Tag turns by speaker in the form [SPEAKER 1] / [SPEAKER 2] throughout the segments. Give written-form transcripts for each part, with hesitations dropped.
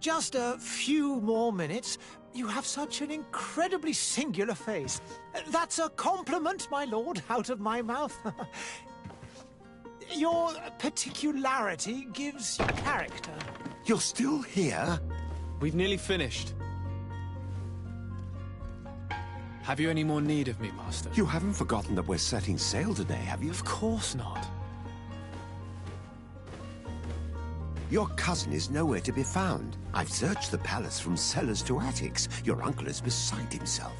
[SPEAKER 1] Just a few more minutes. You have such an incredibly singular face. That's a compliment, my lord, out of my mouth. Your particularity gives you character.
[SPEAKER 2] You're still here?
[SPEAKER 3] We've nearly finished. Have you any more need of me, Master?
[SPEAKER 2] You haven't forgotten that we're setting sail today, have you?
[SPEAKER 3] Of course not.
[SPEAKER 2] Your cousin is nowhere to be found. I've searched the palace from cellars to attics. Your uncle is beside himself.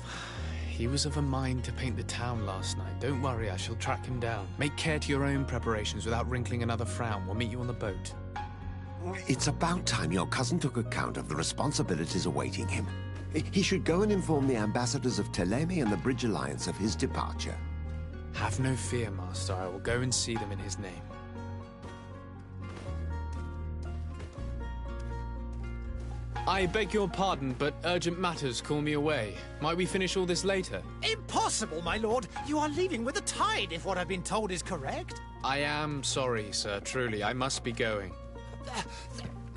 [SPEAKER 3] He was of a mind to paint the town last night. Don't worry, I shall track him down. Make care to your own preparations without wrinkling another frown. We'll meet you on the boat.
[SPEAKER 2] It's about time your cousin took account of the responsibilities awaiting him. He should go and inform the ambassadors of Teleme and the Bridge Alliance of his departure.
[SPEAKER 3] Have no fear, Master. I will go and see them in his name. I beg your pardon, but urgent matters call me away. Might we finish all this later?
[SPEAKER 1] Impossible, my lord. You are leaving with the tide, if what I've been told is correct.
[SPEAKER 3] I am sorry, sir. Truly, I must be going.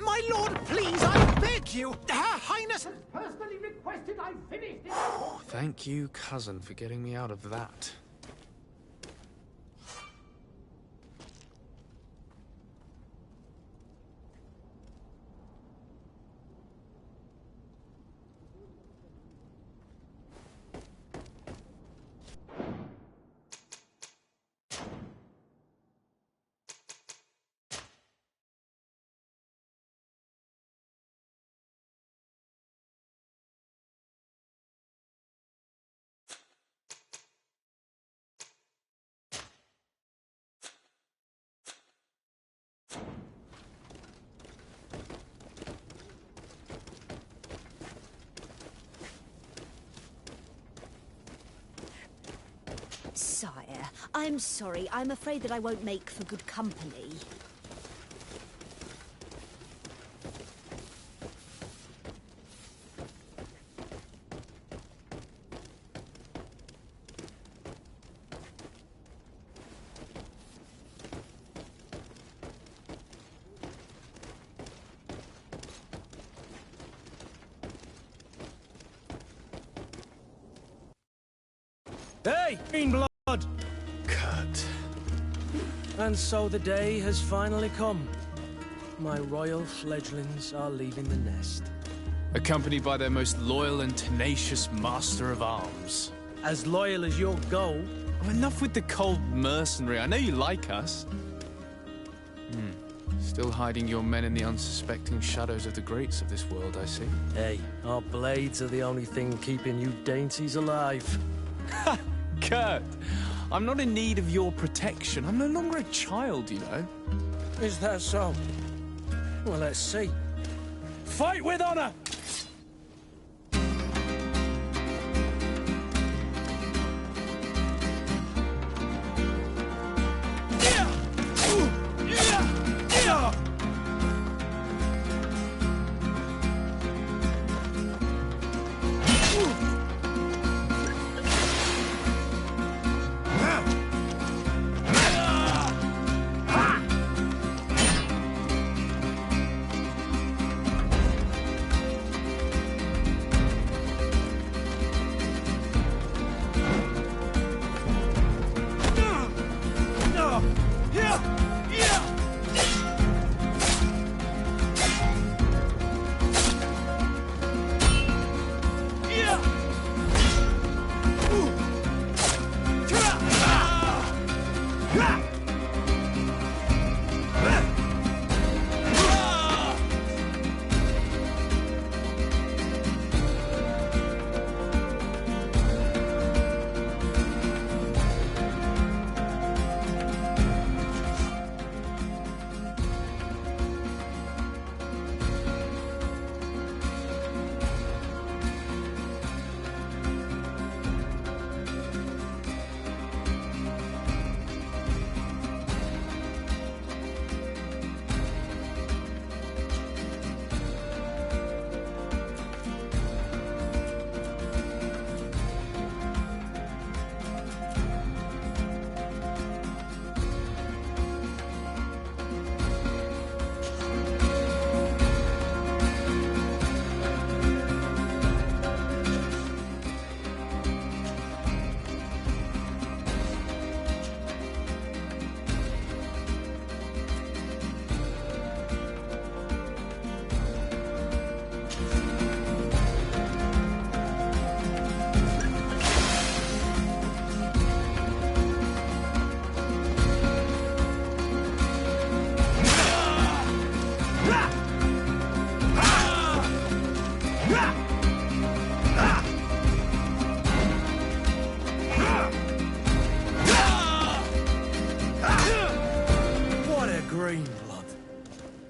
[SPEAKER 1] My lord, please, I beg you. Her Highness has personally requested I finish this.
[SPEAKER 3] Thank you, cousin, for getting me out of that.
[SPEAKER 4] Sire, I'm sorry. I'm afraid that I won't make for good company.
[SPEAKER 5] Hey, green blood!
[SPEAKER 3] Kurt.
[SPEAKER 5] And so the day has finally come. My royal fledglings are leaving the nest.
[SPEAKER 3] Accompanied by their most loyal and tenacious master of arms.
[SPEAKER 5] As loyal as your goal.
[SPEAKER 3] Oh, enough with the cold mercenary. I know you like us. Still hiding your men in the unsuspecting shadows of the greats of this world, I see.
[SPEAKER 5] Hey, our blades are the only thing keeping you dainties alive.
[SPEAKER 3] Ha! Kurt! I'm not in need of your protection. I'm no longer a child, you know.
[SPEAKER 5] Is that so? Well, let's see. Fight with honor!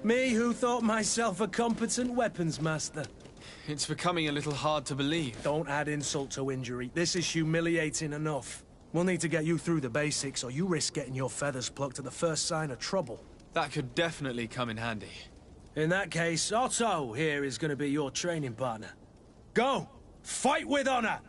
[SPEAKER 5] Me who thought myself a competent weapons master.
[SPEAKER 3] It's becoming a little hard to believe.
[SPEAKER 5] Don't add insult to injury. This is humiliating enough. We'll need to get you through the basics, or you risk getting your feathers plucked at the first sign of trouble.
[SPEAKER 3] That could definitely come in handy.
[SPEAKER 5] In that case, Otto here is going to be your training partner. Go! Fight with honor!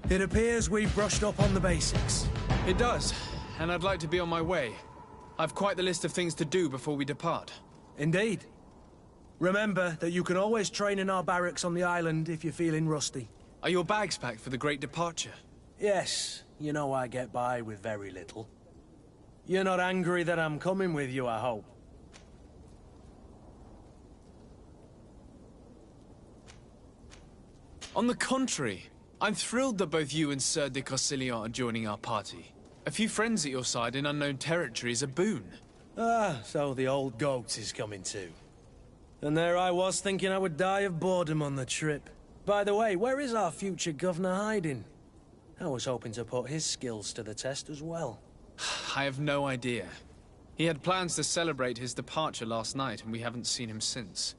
[SPEAKER 5] It appears we've brushed up on the basics.
[SPEAKER 3] It does, and I'd like to be on my way. I've quite the list of things to do before we depart.
[SPEAKER 5] Indeed. Remember that you can always train in our barracks on the island if you're feeling rusty.
[SPEAKER 3] Are your bags packed for the great departure?
[SPEAKER 5] Yes, you know I get by with very little. You're not angry that I'm coming with you, I hope.
[SPEAKER 3] On the contrary, I'm thrilled that both you and Sir de Corsillon are joining our party. A few friends at your side in unknown territory is a boon.
[SPEAKER 5] Ah, so the old goat is coming too. And there I was thinking I would die of boredom on the trip. By the way, where is our future governor hiding? I was hoping to put his skills to the test as well.
[SPEAKER 3] I have no idea. He had plans to celebrate his departure last night, and we haven't seen him since.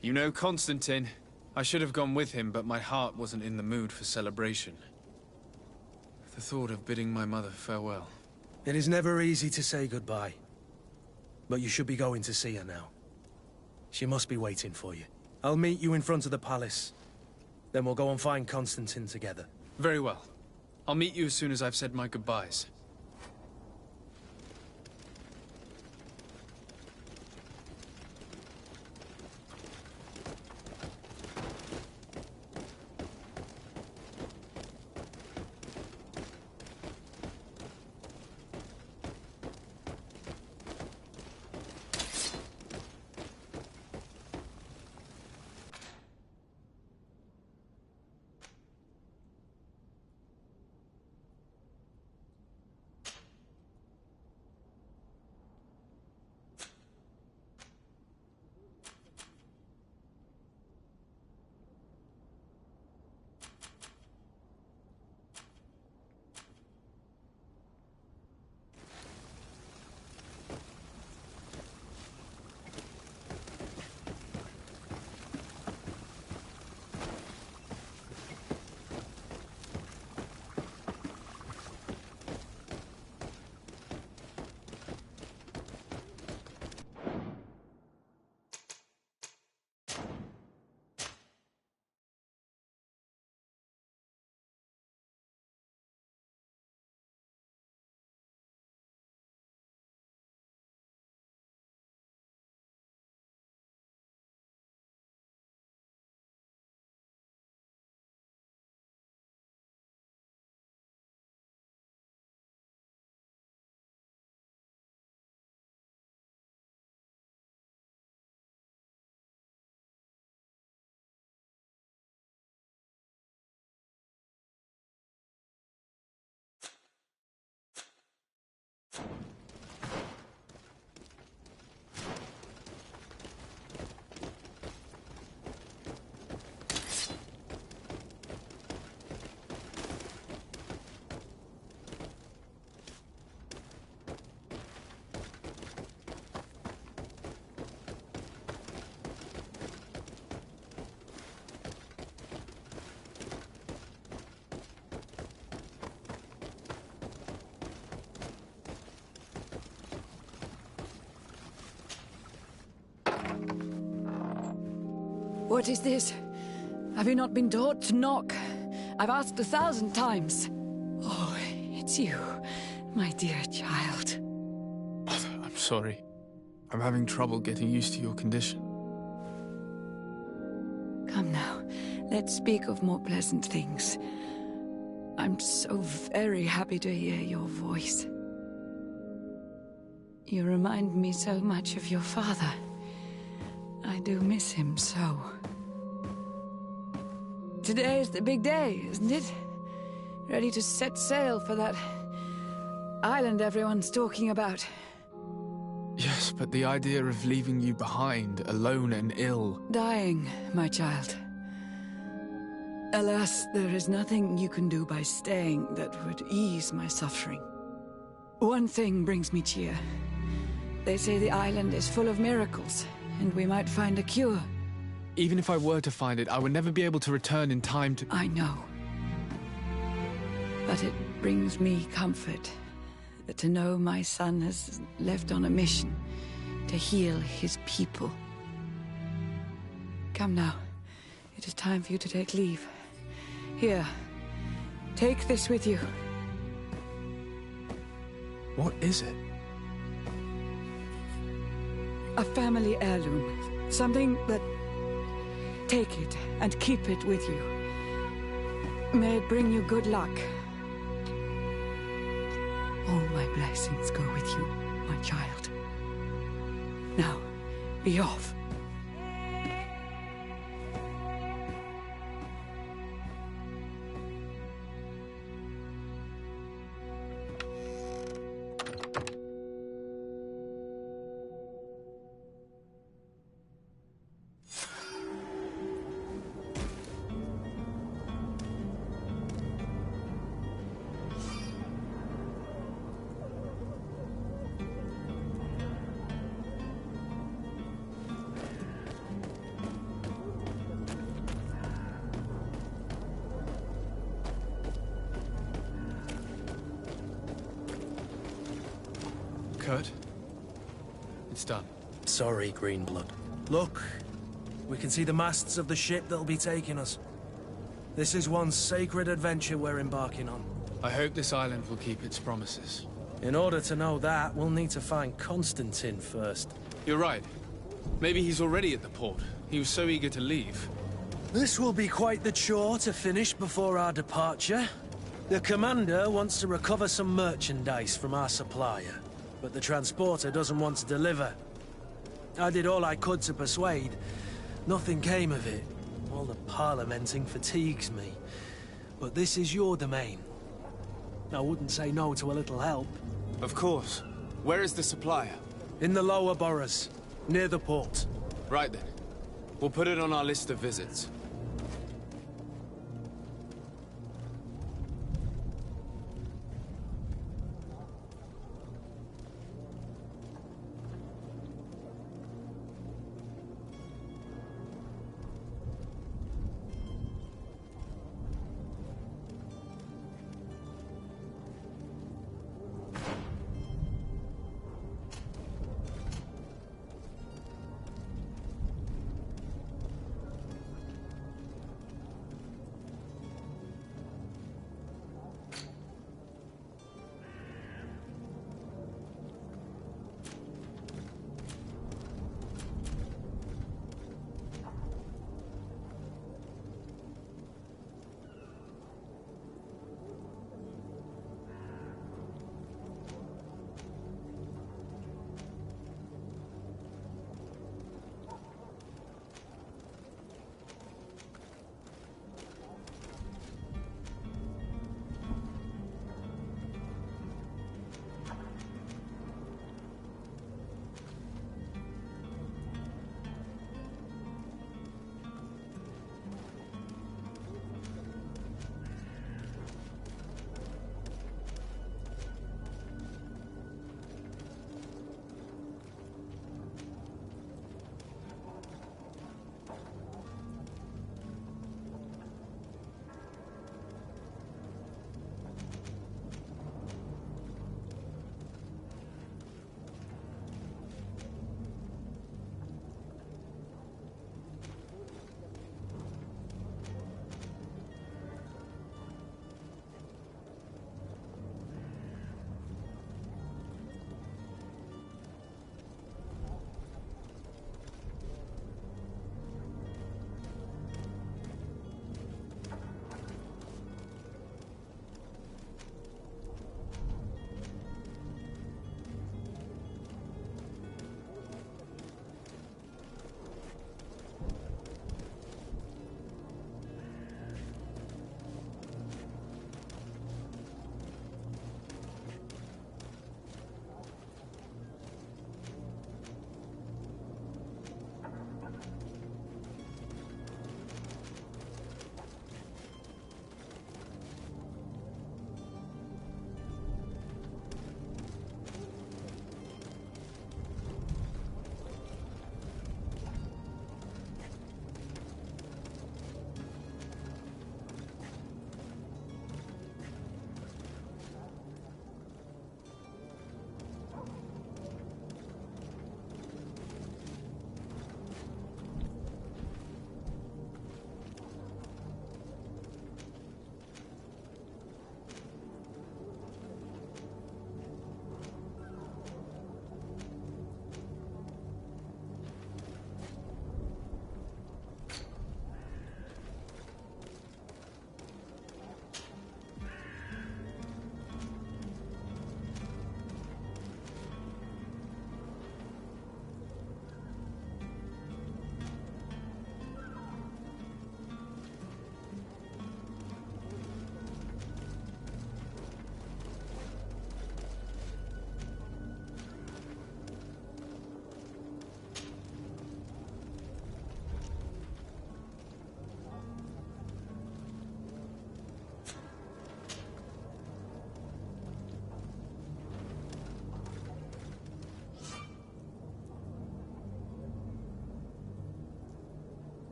[SPEAKER 3] You know Constantine. I should have gone with him, but my heart wasn't in the mood for celebration. The thought of bidding my mother farewell.
[SPEAKER 5] It is never easy to say goodbye. But you should be going to see her now. She must be waiting for you. I'll meet you in front of the palace. Then we'll go and find Constantine together.
[SPEAKER 3] Very well. I'll meet you as soon as I've said my goodbyes.
[SPEAKER 6] What is this? Have you not been taught to knock? I've asked 1,000 times. Oh, it's you, my dear child.
[SPEAKER 3] Mother, I'm sorry. I'm having trouble getting used to your condition.
[SPEAKER 6] Come now, let's speak of more pleasant things. I'm so very happy to hear your voice. You remind me so much of your father. I do miss him so. Today is the big day, isn't it? Ready to set sail for that island everyone's talking about.
[SPEAKER 3] Yes, but the idea of leaving you behind, alone and ill...
[SPEAKER 6] Dying, my child. Alas, there is nothing you can do by staying that would ease my suffering. One thing brings me cheer. They say the island is full of miracles, and we might find a cure.
[SPEAKER 3] Even if I were to find it, I would never be able to return in time to...
[SPEAKER 6] I know. But it brings me comfort to know my son has left on a mission to heal his people. Come now. It is time for you to take leave. Here, Take this with you.
[SPEAKER 3] What is it?
[SPEAKER 6] A family heirloom. Something that... Take it and keep it with you. May it bring you good luck. All my blessings go with you, my child. Now, be off.
[SPEAKER 3] Kurt? It's done.
[SPEAKER 5] Sorry, Greenblood. Look, we can see the masts of the ship that'll be taking us. This is one sacred adventure we're embarking on.
[SPEAKER 3] I hope this island will keep its promises.
[SPEAKER 5] In order to know that, we'll need to find Constantine first.
[SPEAKER 3] You're right. Maybe he's already at the port. He was so eager to leave.
[SPEAKER 5] This will be quite the chore to finish before our departure. The commander wants to recover some merchandise from our supplier, but the transporter doesn't want to deliver. I did all I could to persuade. Nothing came of it. All the parliamenting fatigues me. But this is your domain. I wouldn't say no to a little help.
[SPEAKER 3] Of course. Where is the supplier?
[SPEAKER 5] In the lower boroughs, near the port.
[SPEAKER 3] Right then. We'll put it on our list of visits.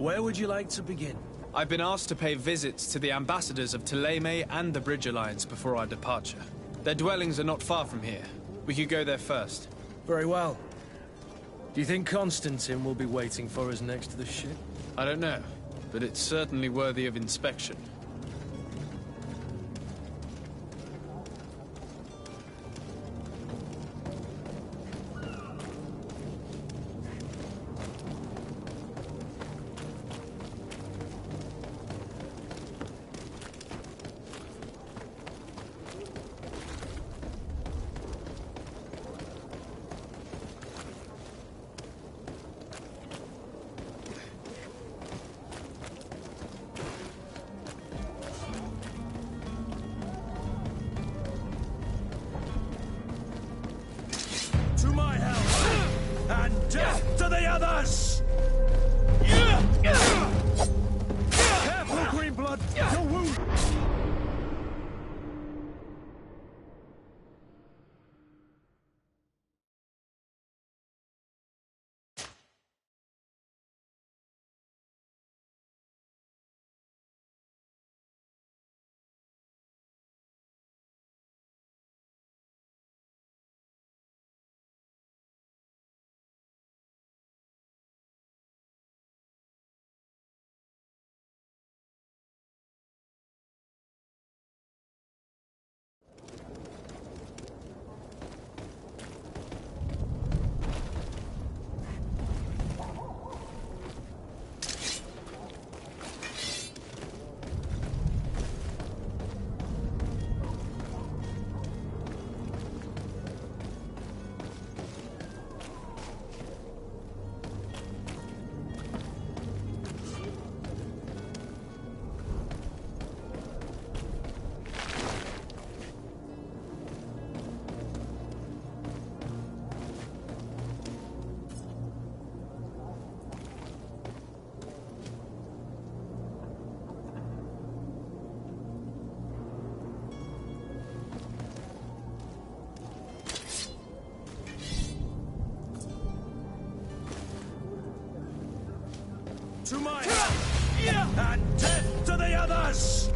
[SPEAKER 5] Where would you like to begin?
[SPEAKER 3] I've been asked to pay visits to the ambassadors of Tolensk and the Bridge Alliance before our departure. Their dwellings are not far from here. We could go there first.
[SPEAKER 5] Very well. Do you think Constantine will be waiting for us next to the ship?
[SPEAKER 3] I don't know, but it's certainly worthy of inspection.
[SPEAKER 5] To my help! And death to the others! Careful, Greenblood! You're wounded! To my help! And death to the others!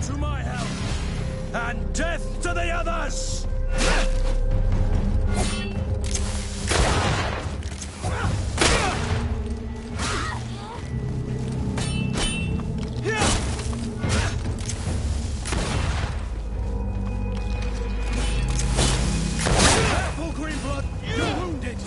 [SPEAKER 5] To my help! And death to the others! Careful, Greenblood! You're wounded!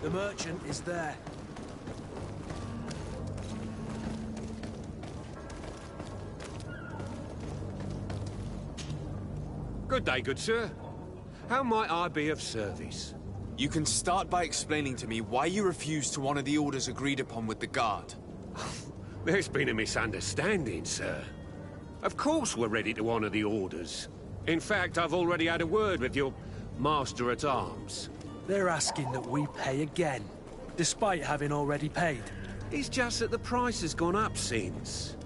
[SPEAKER 5] The merchant is there.
[SPEAKER 7] Good day, good sir. How might I be of service?
[SPEAKER 3] You can start by explaining to me why you refused to honor the orders agreed upon with the guard.
[SPEAKER 7] There's been a misunderstanding, sir. Of course we're ready to honor the orders. In fact, I've already had a word with your master-at-arms.
[SPEAKER 5] They're asking that we pay again, despite having already paid.
[SPEAKER 7] It's just that the price has gone up since.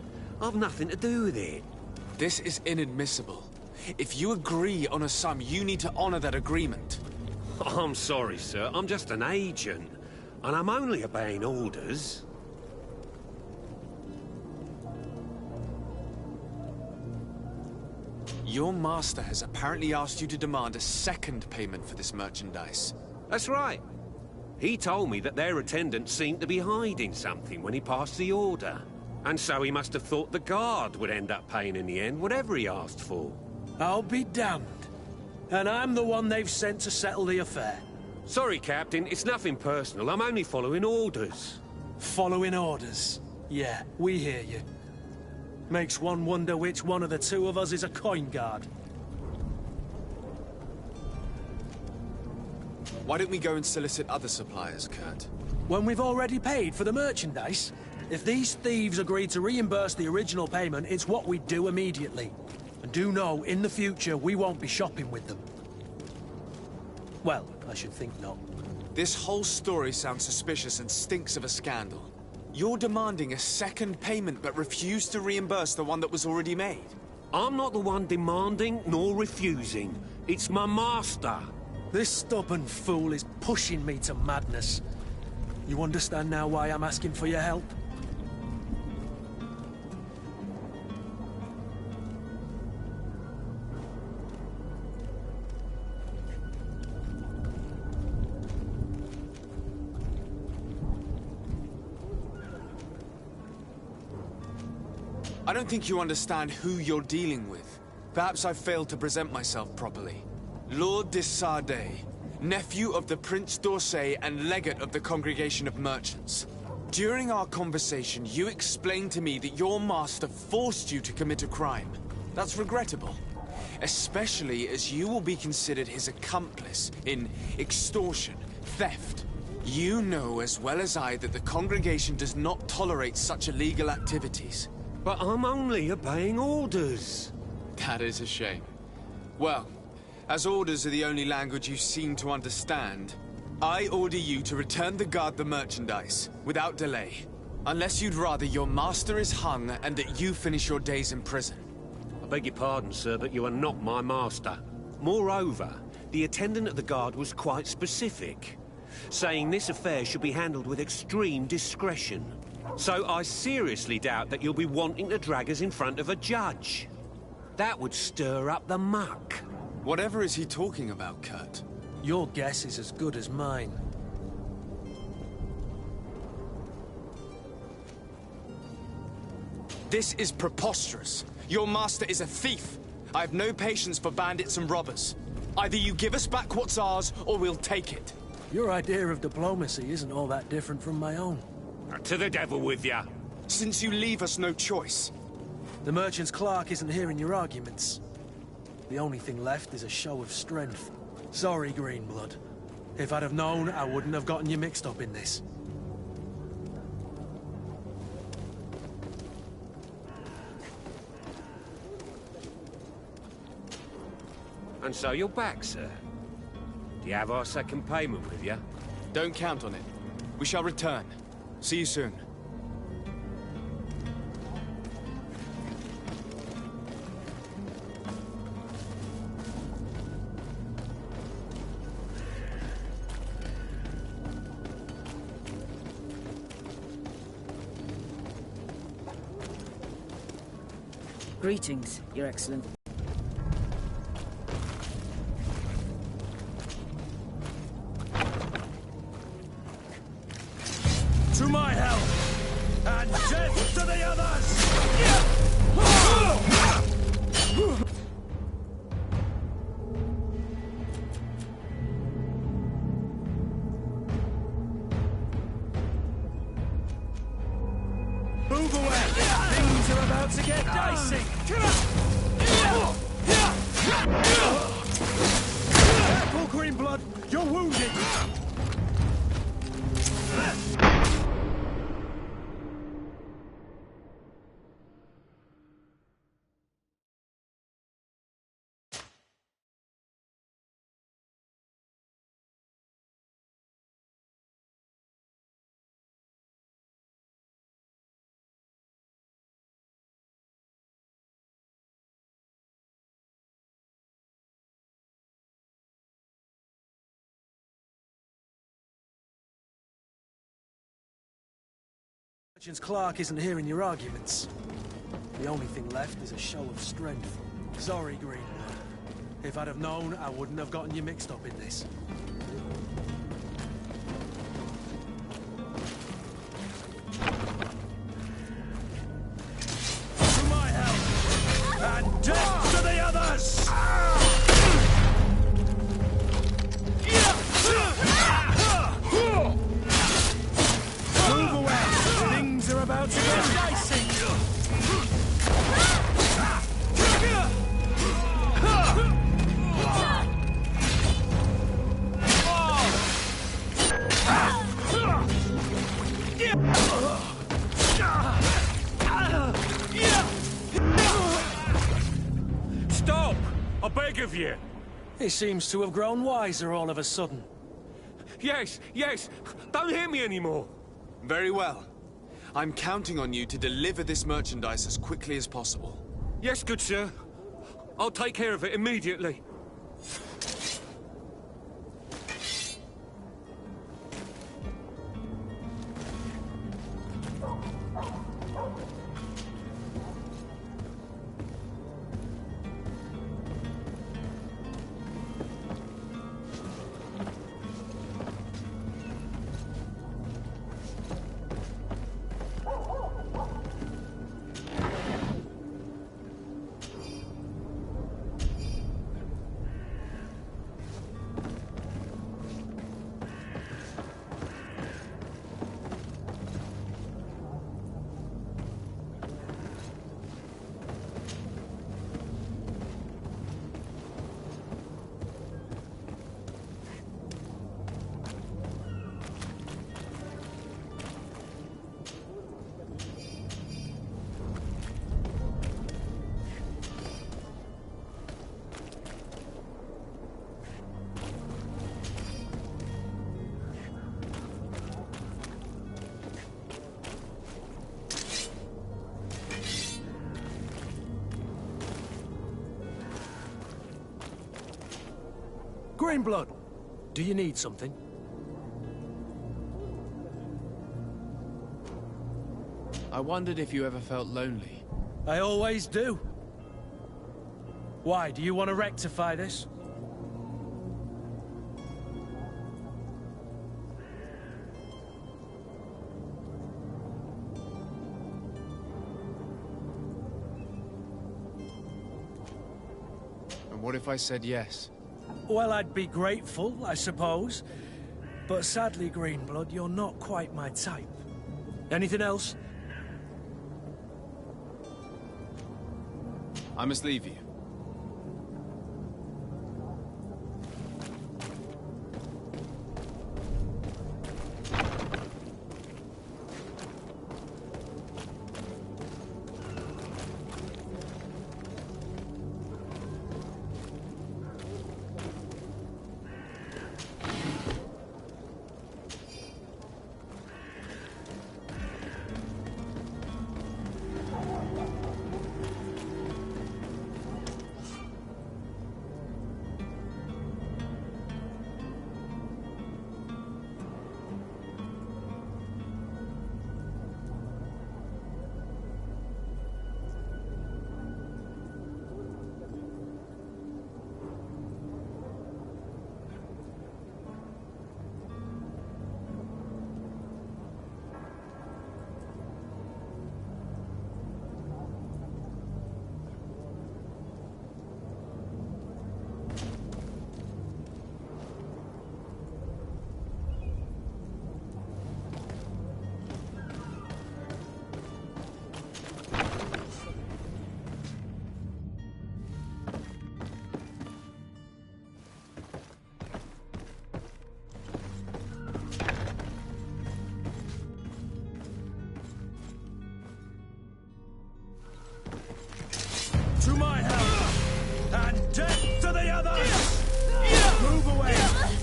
[SPEAKER 7] I've nothing to do with it.
[SPEAKER 3] This is inadmissible. If you agree on a sum, you need to honor that agreement.
[SPEAKER 7] I'm sorry, sir. I'm just an agent. And I'm only obeying orders.
[SPEAKER 3] Your master has apparently asked you to demand a second payment for this merchandise.
[SPEAKER 7] That's right. He told me that their attendant seemed to be hiding something when he passed the order. And so he must have thought the guard would end up paying in the end, whatever he asked for.
[SPEAKER 5] I'll be damned. And I'm the one they've sent to settle the affair.
[SPEAKER 7] Sorry, Captain. It's nothing personal. I'm only following orders.
[SPEAKER 5] Following orders. Yeah, we hear you. Makes one wonder which one of the two of us is a coin guard.
[SPEAKER 3] Why don't we go and solicit other suppliers, Kurt?
[SPEAKER 5] When we've already paid for the merchandise? If these thieves agree to reimburse the original payment, it's what we do immediately. And do know, in the future, we won't be shopping with them. Well, I should think not.
[SPEAKER 3] This whole story sounds suspicious and stinks of a scandal. You're demanding a second payment but refuse to reimburse the one that was already made.
[SPEAKER 7] I'm not the one demanding nor refusing. It's my master.
[SPEAKER 5] This stubborn fool is pushing me to madness. You understand now why I'm asking for your help?
[SPEAKER 3] I don't think you understand who you're dealing with. Perhaps I failed to present myself properly. Lord de Sardet, nephew of the Prince d'Orsay and legate of the Congregation of Merchants. During our conversation, you explained to me that your master forced you to commit a crime. That's regrettable, especially as you will be considered his accomplice in extortion, theft. You know as well as I that the Congregation does not tolerate such illegal activities.
[SPEAKER 7] But I'm only obeying orders.
[SPEAKER 3] That is a shame. Well, as orders are the only language you seem to understand, I order you to return the guard the merchandise, without delay. Unless you'd rather your master is hung and that you finish your days in prison.
[SPEAKER 7] I beg your pardon, sir, but you are not my master. Moreover, the attendant of the guard was quite specific, saying this affair should be handled with extreme discretion. So I seriously doubt that you'll be wanting to drag us in front of a judge. That would stir up the muck.
[SPEAKER 3] Whatever is he talking about, Kurt?
[SPEAKER 5] Your guess is as good as mine.
[SPEAKER 3] This is preposterous. Your master is a thief. I have no patience for bandits and robbers. Either you give us back what's ours, or we'll take it.
[SPEAKER 5] Your idea of diplomacy isn't all that different from my own.
[SPEAKER 7] To the devil with ya.
[SPEAKER 3] Since you leave us no choice.
[SPEAKER 5] The merchant's clerk isn't hearing your arguments. The only thing left is a show of strength. Sorry, Greenblood. If I'd have known, I wouldn't have gotten you mixed up in this.
[SPEAKER 7] And so you're back, sir. Do you have our second payment with you?
[SPEAKER 3] Don't count on it. We shall return. See you soon.
[SPEAKER 8] Greetings, Your Excellency.
[SPEAKER 5] To my help! And death to the others! Greenblood! You're wounded! Merchant Clark isn't hearing your arguments. The only thing left is a show of strength. Sorry, Greenblood. If I'd have known, I wouldn't have gotten you mixed up in this. To my help! And death to the others! Move away! Things are about to get dicey!
[SPEAKER 7] Stop! I beg of you!
[SPEAKER 5] He seems to have grown wiser all of a sudden.
[SPEAKER 7] Yes, yes! Don't hit me anymore!
[SPEAKER 9] Very well. I'm counting on you to deliver this merchandise as quickly as possible.
[SPEAKER 7] Yes, good sir. I'll take care of it immediately.
[SPEAKER 5] Greenblood, do you need something?
[SPEAKER 3] I wondered if you ever felt lonely.
[SPEAKER 5] I always do. Why, do you want to rectify this?
[SPEAKER 3] And what if I said yes?
[SPEAKER 5] Well, I'd be grateful, I suppose. But sadly, Greenblood, you're not quite my type. Anything else?
[SPEAKER 3] I must leave you.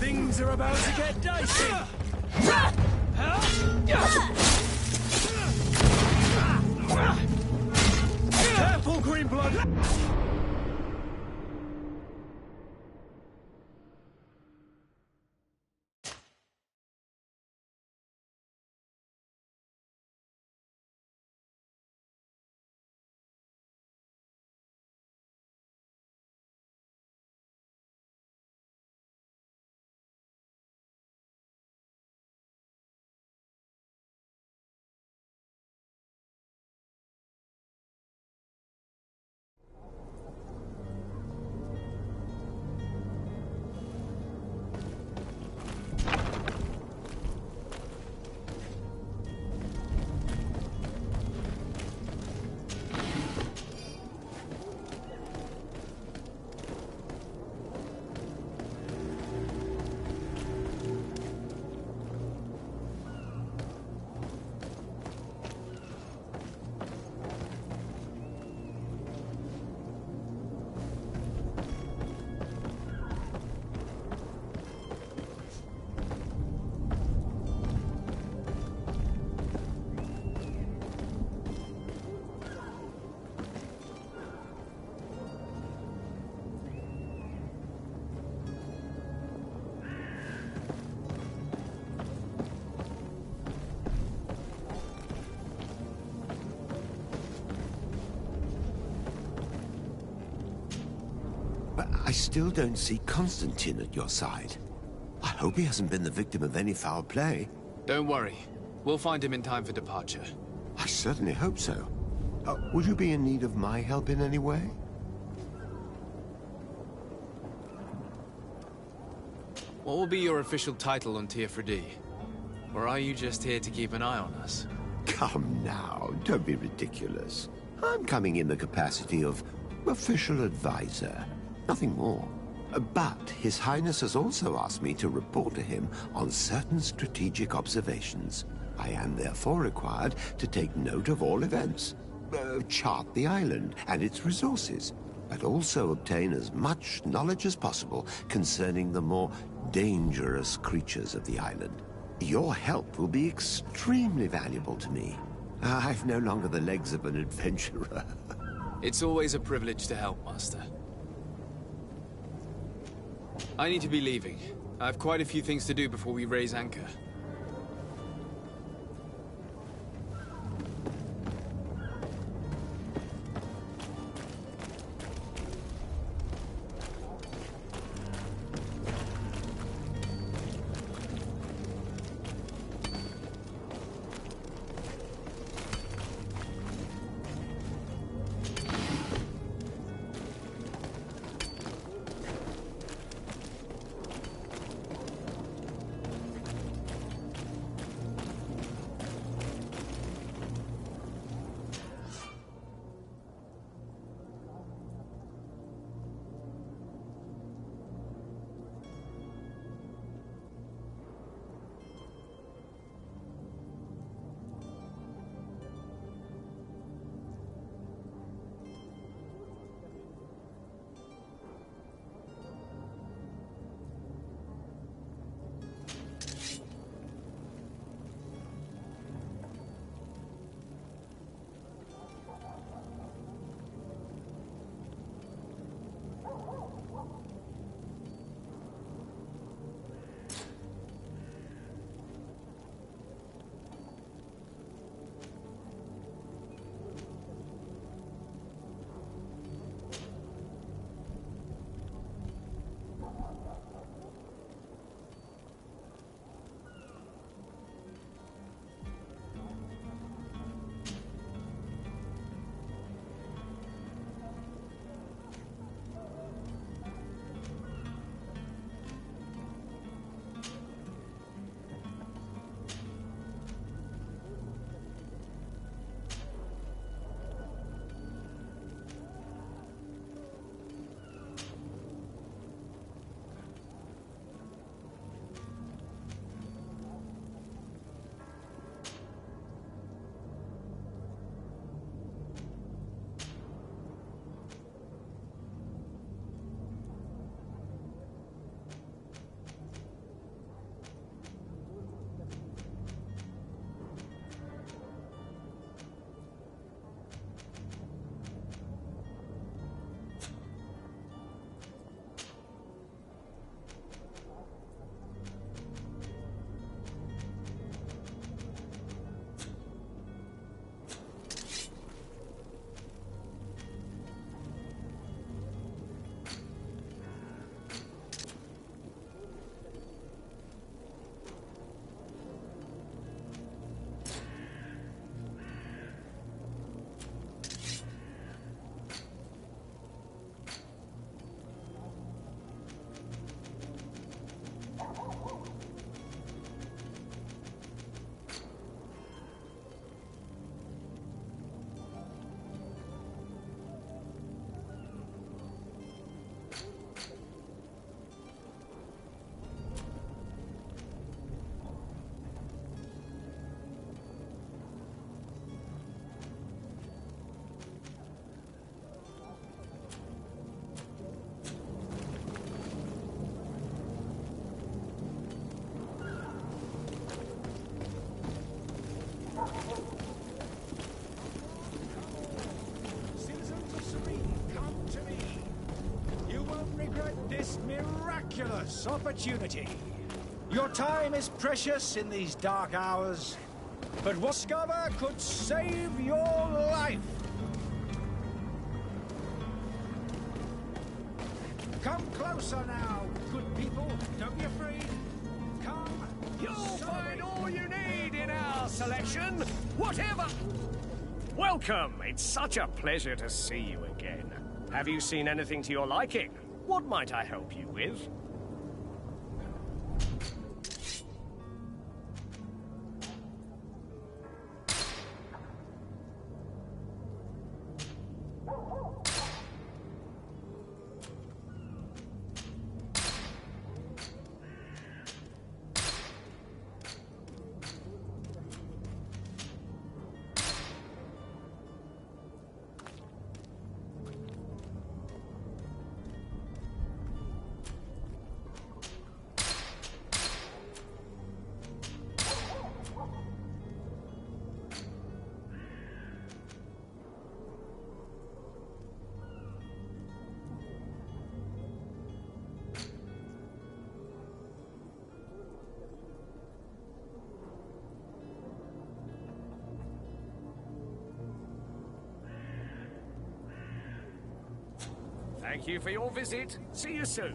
[SPEAKER 5] Things are about to get dicey. Careful, Greenblood!
[SPEAKER 2] But I still don't see Constantine at your side. I hope he hasn't been the victim of any foul play.
[SPEAKER 3] Don't worry. We'll find him in time for departure.
[SPEAKER 2] I certainly hope so. Would you be in need of my help in any way?
[SPEAKER 3] What will be your official title on Teofredi? Or are you just here to keep an eye on us?
[SPEAKER 2] Come now, don't be ridiculous. I'm coming in the capacity of official advisor, nothing more. But His Highness has also asked me to report to him on certain strategic observations. I am therefore required to take note of all events, chart the island and its resources, but also obtain as much knowledge as possible concerning the more dangerous creatures of the island. Your help will be extremely valuable to me. I've no longer the legs of an adventurer.
[SPEAKER 3] It's always a privilege to help, Master. I need to be leaving. I have quite a few things to do before we raise anchor.
[SPEAKER 10] this miraculous opportunity. Your time is precious in these dark hours, but what discover could save your life. Come closer now, good people. Don't be afraid. Come.
[SPEAKER 11] You'll find all you need in our selection, whatever. Welcome. It's such a pleasure to see you again. Have you seen anything to your liking? What might I help you with? Thank you for your visit. See you soon.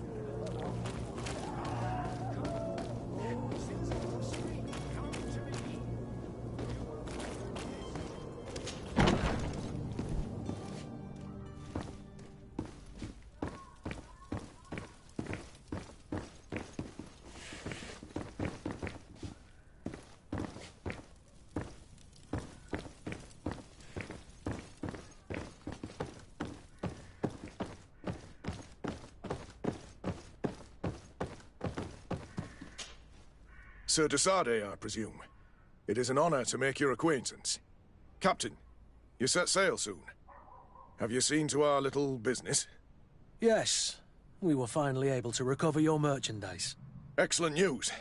[SPEAKER 12] Sir de Sardet, I presume. It is an honor to make your acquaintance. Captain, you set sail soon. Have you seen to our little business?
[SPEAKER 5] Yes. We were finally able to recover your merchandise.
[SPEAKER 12] Excellent news.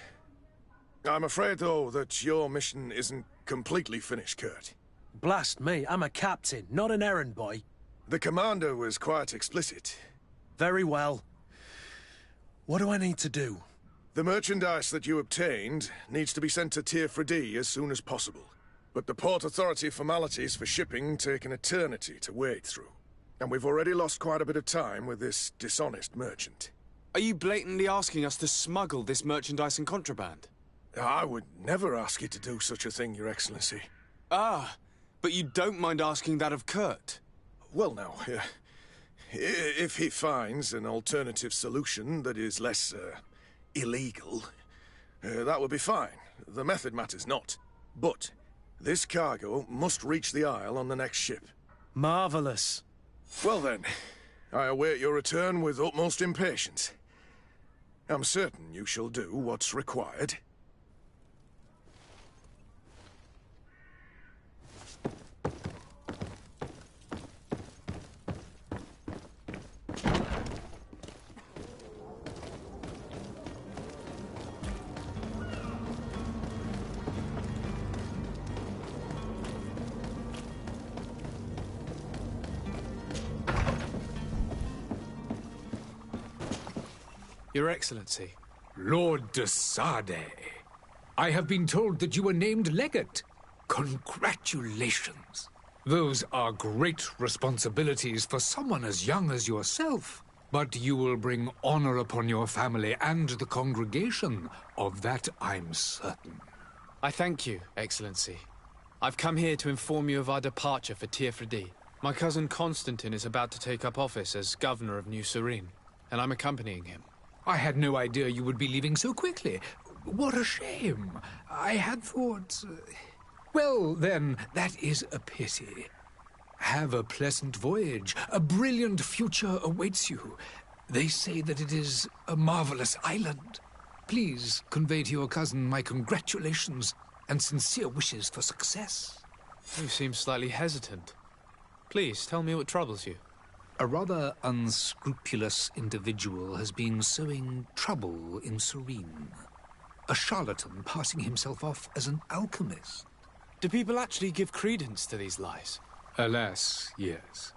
[SPEAKER 12] I'm afraid, though, that your mission isn't completely finished, Kurt.
[SPEAKER 5] Blast me, I'm a captain, not an errand boy.
[SPEAKER 12] The commander was quite explicit.
[SPEAKER 5] Very well. What do I need to do?
[SPEAKER 12] The merchandise that you obtained needs to be sent to Tier as soon as possible. But the Port Authority formalities for shipping take an eternity to wade through. And we've already lost quite a bit of time with this dishonest merchant.
[SPEAKER 9] Are you blatantly asking us to smuggle this merchandise and contraband?
[SPEAKER 12] I would never ask you to do such a thing, Your Excellency.
[SPEAKER 9] Ah, but you don't mind asking that of Kurt?
[SPEAKER 12] Well, now, if he finds an alternative solution that is less, illegal, that would be fine. The method matters not. But this cargo must reach the Isle on the next ship.
[SPEAKER 5] Marvelous.
[SPEAKER 12] Well then, I await your return with utmost impatience. I'm certain you shall do what's required.
[SPEAKER 3] Your Excellency.
[SPEAKER 13] Lord de Sardet, I have been told that you were named legate. Congratulations. Those are great responsibilities for someone as young as yourself. But you will bring honor upon your family and the congregation. Of that I'm certain.
[SPEAKER 3] I thank you, Excellency. I've come here to inform you of our departure for Tier. My cousin Constantine is about to take up office as governor of New Serene, and I'm accompanying him.
[SPEAKER 13] I had no idea you would be leaving so quickly. What a shame. I had thought... Well, then, that is a pity. Have a pleasant voyage. A brilliant future awaits you. They say that it is a marvelous island. Please convey to your cousin my congratulations and sincere wishes for success.
[SPEAKER 3] You seem slightly hesitant. Please, tell me what troubles you.
[SPEAKER 13] A rather unscrupulous individual has been sowing trouble in Serene. A charlatan passing himself off as an alchemist.
[SPEAKER 3] Do people actually give credence to these lies?
[SPEAKER 13] Alas, yes.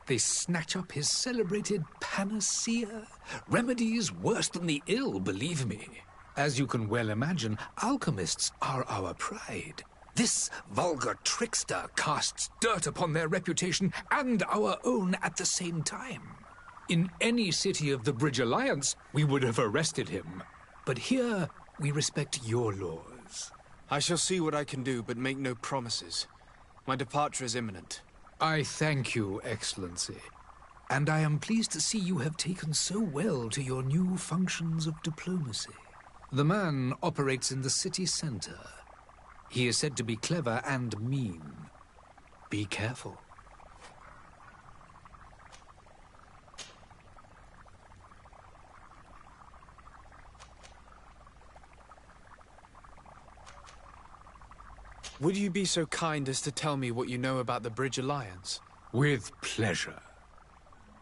[SPEAKER 13] They snatch up his celebrated panacea. Remedies worse than the ill, believe me. As you can well imagine, alchemists are our pride. This vulgar trickster casts dirt upon their reputation and our own at the same time. In any city of the Bridge Alliance, we would have arrested him. But here, we respect your laws.
[SPEAKER 3] I shall see what I can do, but make no promises. My departure is imminent.
[SPEAKER 13] I thank you, Excellency. And I am pleased to see you have taken so well to your new functions of diplomacy. The man operates in the city center. He is said to be clever and mean. Be careful.
[SPEAKER 3] Would you be so kind as to tell me what you know about the Bridge Alliance?
[SPEAKER 13] With pleasure.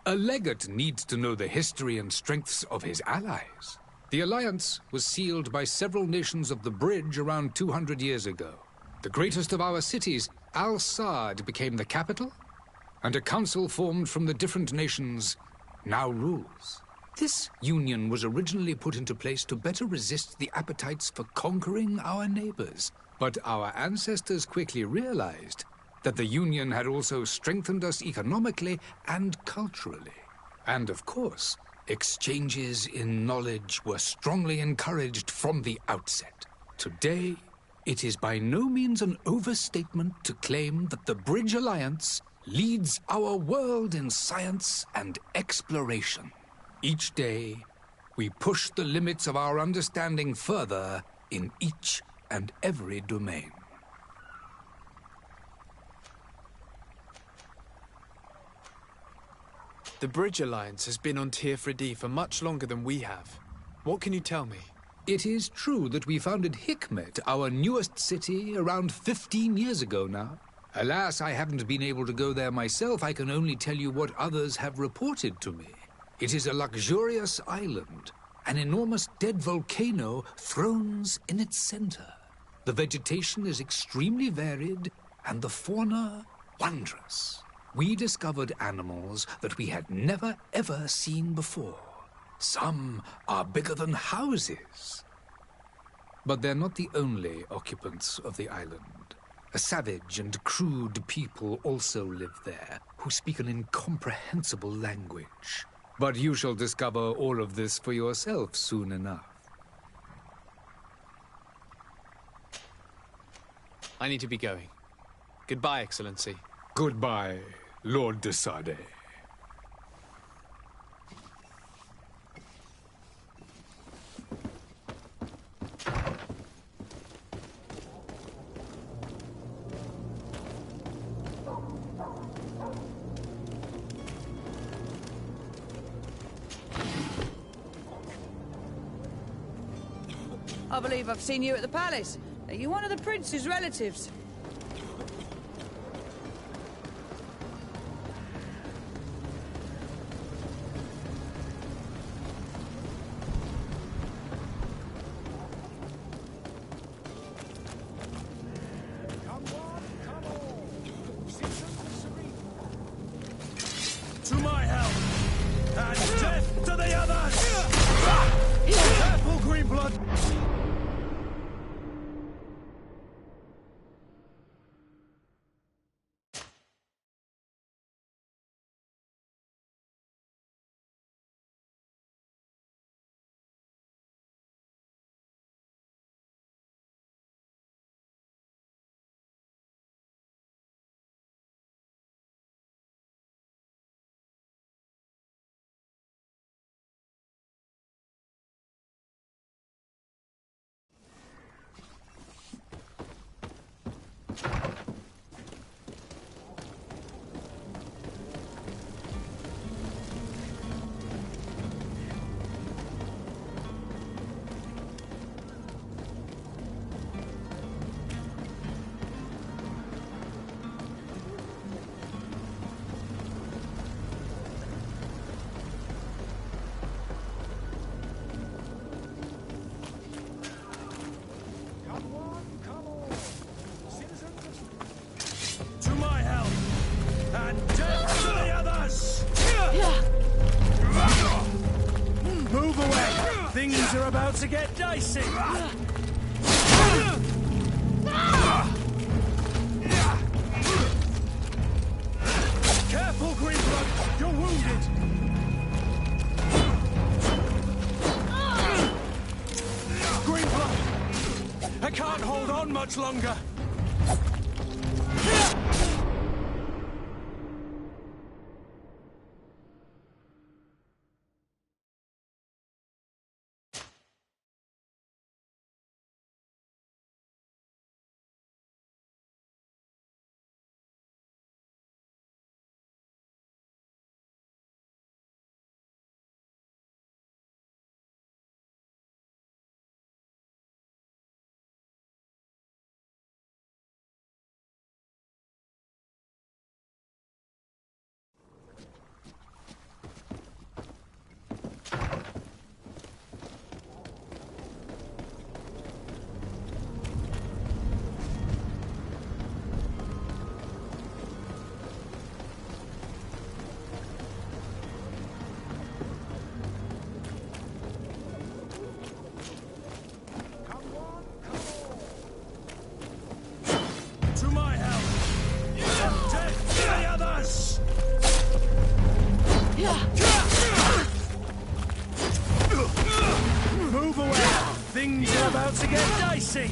[SPEAKER 13] A legate needs to know the history and strengths of his allies. The alliance was sealed by several nations of the Bridge around 200 years ago. The greatest of our cities, Al-Saad, became the capital, and a council formed from the different nations now rules. This union was originally put into place to better resist the appetites for conquering our neighbors. But our ancestors quickly realized that the Union had also strengthened us economically and culturally. And of course, exchanges in knowledge were strongly encouraged from the outset. Today, it is by no means an overstatement to claim that the Bridge Alliance leads our world in science and exploration. Each day, we push the limits of our understanding further in each and every domain.
[SPEAKER 3] The Bridge Alliance has been on Tirfredi for much longer than we have. What can you tell me?
[SPEAKER 13] It is true that we founded Hikmet, our newest city, around 15 years ago now. Alas, I haven't been able to go there myself. I can only tell you what others have reported to me. It is a luxurious island. An enormous dead volcano thrones in its center. The vegetation is extremely varied, and the fauna wondrous. We discovered animals that we had never, ever seen before. Some are bigger than houses. But they're not the only occupants of the island. A savage and crude people also live there, who speak an incomprehensible language. But you shall discover all of this for yourself soon enough.
[SPEAKER 3] I need to be going. Goodbye, Excellency.
[SPEAKER 13] Goodbye, Lord de Sade.
[SPEAKER 8] I believe I've seen you at the palace. Are you one of the prince's relatives?
[SPEAKER 10] To my help! And death to the others! Careful, Greenblood!
[SPEAKER 5] Things are about to get dicey! Careful, Greedfall! You're wounded! Greedfall! I can't hold on much longer! Move away! Things are about to get dicey!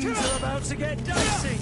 [SPEAKER 5] Things are about to get dicey.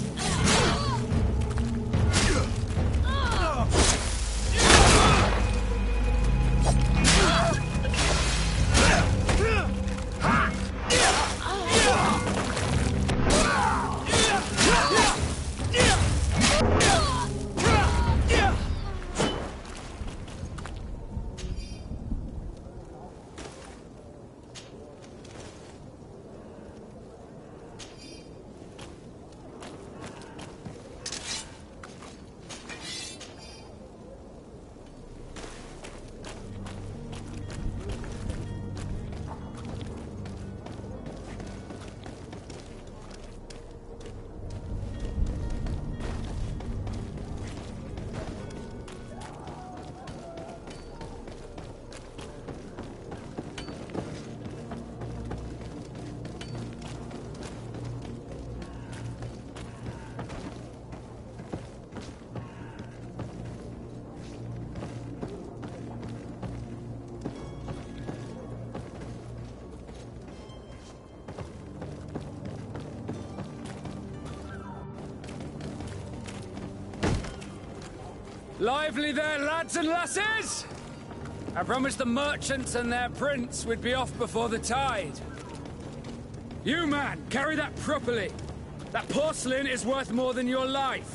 [SPEAKER 14] Lively there, lads and lasses! I promised the merchants and their prince we'd be off before the tide. You, man, carry that properly. That porcelain is worth more than your life.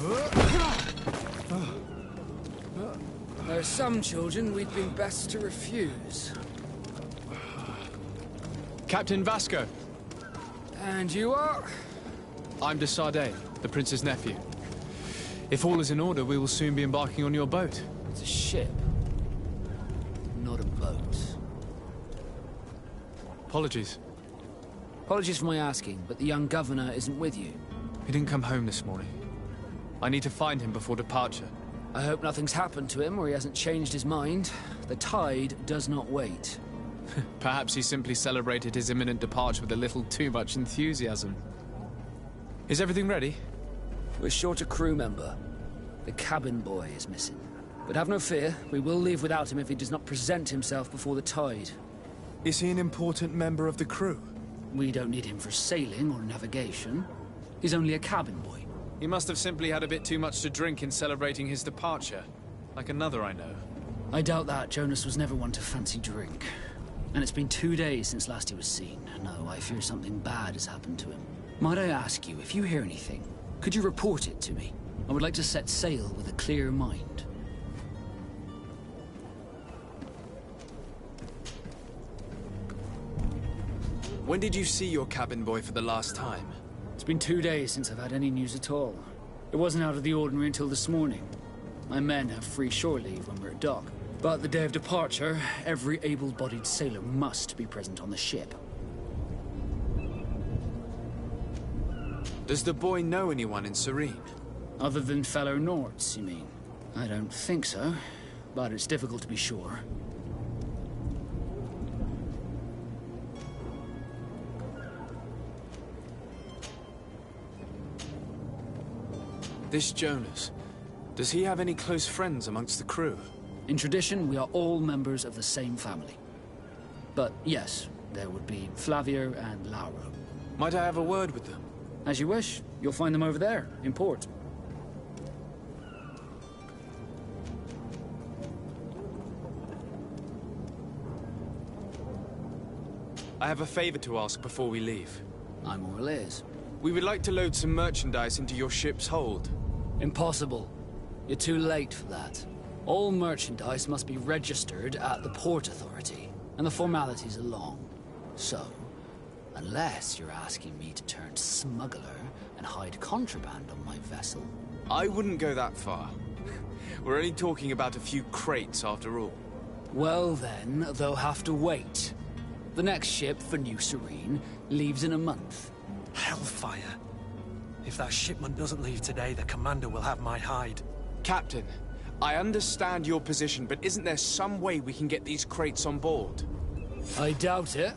[SPEAKER 14] There are some children we'd be best to refuse.
[SPEAKER 3] Captain Vasco.
[SPEAKER 14] And you are?
[SPEAKER 3] I'm de Sardet, the prince's nephew. If all is in order, we will soon be embarking on your boat.
[SPEAKER 14] It's a ship, not a boat.
[SPEAKER 3] Apologies.
[SPEAKER 14] Apologies for my asking, but the young governor isn't with you.
[SPEAKER 3] He didn't come home this morning. I need to find him before departure.
[SPEAKER 14] I hope nothing's happened to him or he hasn't changed his mind. The tide does not wait.
[SPEAKER 3] Perhaps he simply celebrated his imminent departure with a little too much enthusiasm. Is everything ready?
[SPEAKER 14] We're short a crew member. The cabin boy is missing. But have no fear, we will leave without him if he does not present himself before the tide.
[SPEAKER 9] Is he an important member of the crew?
[SPEAKER 14] We don't need him for sailing or navigation. He's only a cabin boy.
[SPEAKER 3] He must have simply had a bit too much to drink in celebrating his departure. Like another I know.
[SPEAKER 14] I doubt that. Jonas was never one to fancy drink. And it's been 2 days since last he was seen. No, I fear something bad has happened to him. Might I ask you, if you hear anything, could you report it to me? I would like to set sail with a clear mind.
[SPEAKER 3] When did you see your cabin boy for the last time?
[SPEAKER 14] It's been 2 days since I've had any news at all. It wasn't out of the ordinary until this morning. My men have free shore leave when we're at dock. But the day of departure, every able-bodied sailor must be present on the ship.
[SPEAKER 3] Does the boy know anyone in Serene?
[SPEAKER 14] Other than fellow Nords, you mean? I don't think so, but it's difficult to be sure.
[SPEAKER 3] This Jonas, does he have any close friends amongst the crew?
[SPEAKER 14] In tradition, we are all members of the same family. But yes, there would be Flavia and Lauro.
[SPEAKER 3] Might I have a word with them?
[SPEAKER 14] As you wish. You'll find them over there, in port.
[SPEAKER 3] I have a favor to ask before we leave.
[SPEAKER 14] I'm all ears.
[SPEAKER 3] We would like to load some merchandise into your ship's hold.
[SPEAKER 14] Impossible. You're too late for that. All merchandise must be registered at the Port Authority, and the formalities are long. So, unless you're asking me to turn smuggler and hide contraband on my vessel.
[SPEAKER 3] I wouldn't go that far. We're only talking about a few crates after all.
[SPEAKER 14] Well then, they'll have to wait. The next ship for New Serene leaves in a month.
[SPEAKER 5] Hellfire. If that shipment doesn't leave today, the commander will have my hide.
[SPEAKER 3] Captain, I understand your position, but isn't there some way we can get these crates on board?
[SPEAKER 14] I doubt it.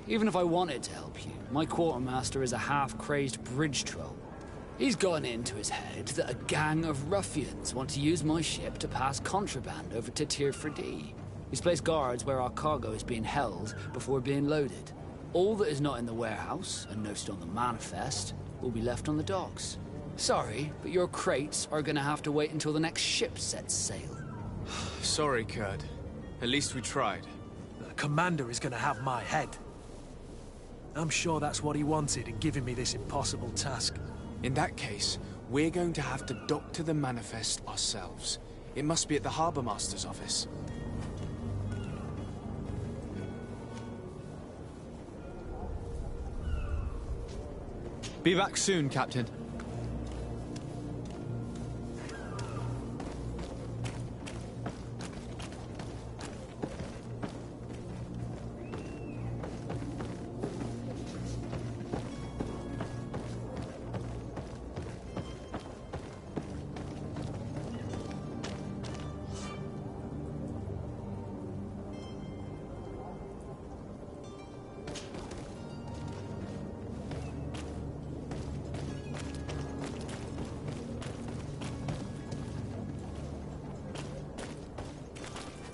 [SPEAKER 14] Even if I wanted to help you, my quartermaster is a half-crazed bridge troll. He's gotten into his head that a gang of ruffians want to use my ship to pass contraband over to Tier 4D. He's placed guards where our cargo is being held before being loaded. All that is not in the warehouse, and noted on the manifest, will be left on the docks. Sorry, but your crates are gonna have to wait until the next ship sets sail.
[SPEAKER 3] Sorry, Kurd. At least we tried.
[SPEAKER 5] The commander is gonna have my head. I'm sure that's what he wanted in giving me this impossible task.
[SPEAKER 9] In that case, we're going to have to doctor the manifest ourselves. It must be at the Harbour Master's office.
[SPEAKER 3] Be back soon, Captain.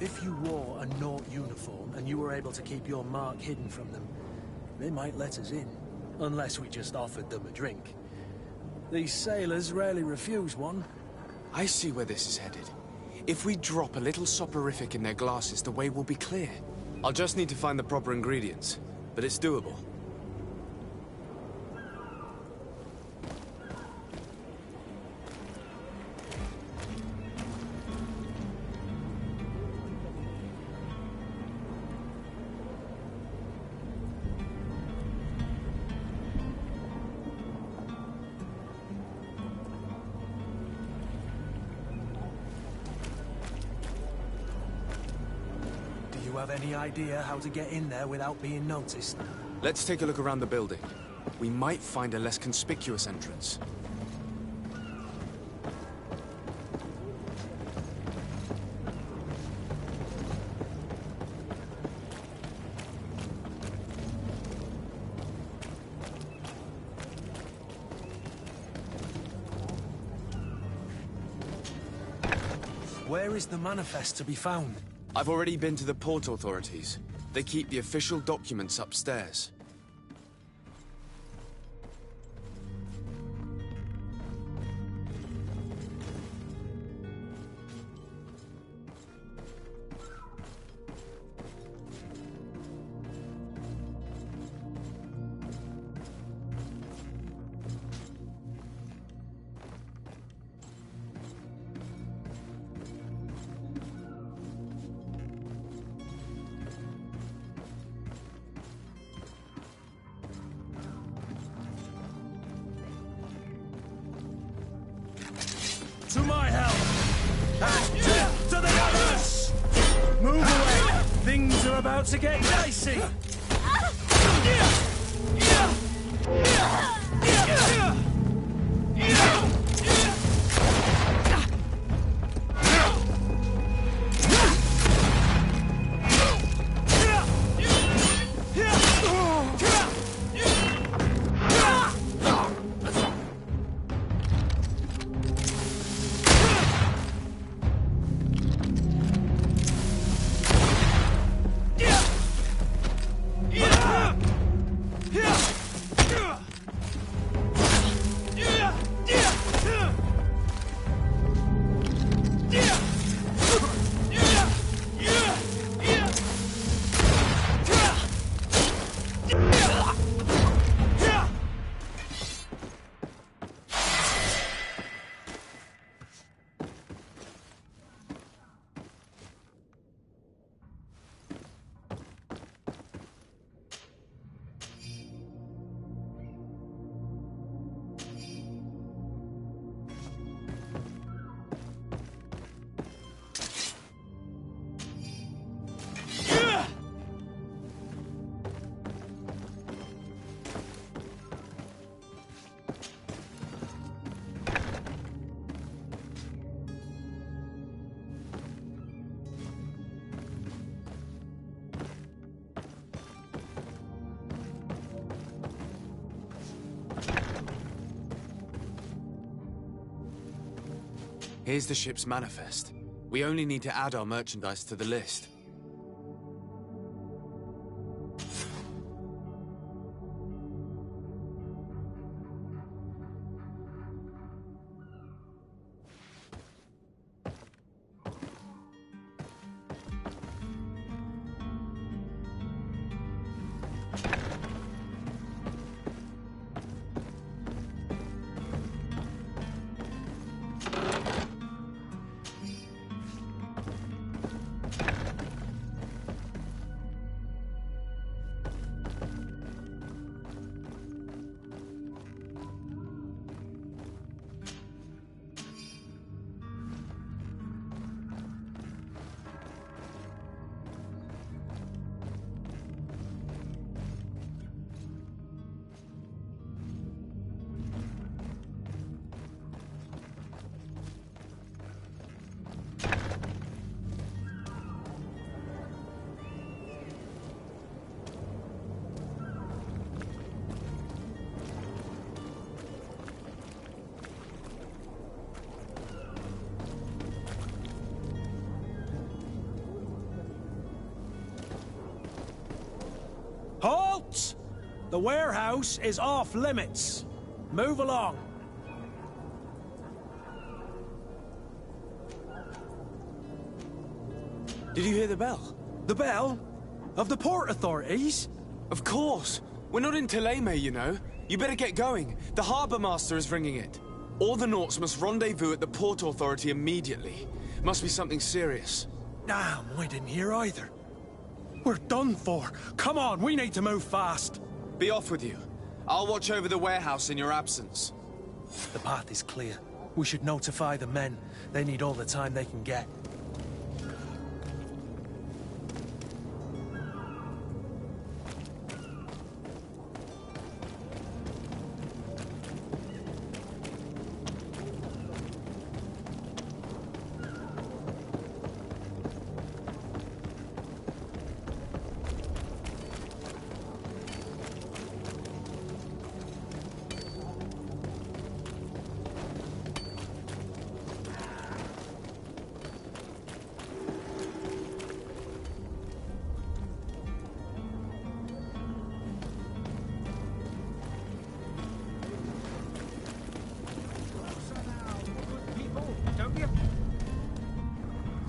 [SPEAKER 5] If you wore a Naut uniform and you were able to keep your mark hidden from them, they might let us in. Unless we just offered them a drink. These sailors rarely refuse one.
[SPEAKER 9] I see where this is headed. If we drop a little soporific in their glasses, the way will be clear. I'll just need to find the proper ingredients, but it's doable.
[SPEAKER 5] Do you have any idea how to get in there without being noticed?
[SPEAKER 9] Let's take a look around the building. We might find a less conspicuous entrance.
[SPEAKER 5] Where is the manifest to be found?
[SPEAKER 9] I've already been to the port authorities. They keep the official documents upstairs.
[SPEAKER 5] To my help! And death to the others! Move away! Things are about to get dicey!
[SPEAKER 9] Here's the ship's manifest. We only need to add our merchandise to the list.
[SPEAKER 5] Halt! The warehouse is off limits. Move along.
[SPEAKER 9] Did you hear the bell?
[SPEAKER 5] The bell? Of the port authorities?
[SPEAKER 9] Of course. We're not in Teleme, you know. You better get going. The harbour master is ringing it. All the Nauts must rendezvous at the port authority immediately. Must be something serious.
[SPEAKER 5] Damn, we didn't hear either. We're done for. Come on, we need to move fast.
[SPEAKER 9] Be off with you. I'll watch over the warehouse in your absence.
[SPEAKER 5] The path is clear. We should notify the men. They need all the time they can get.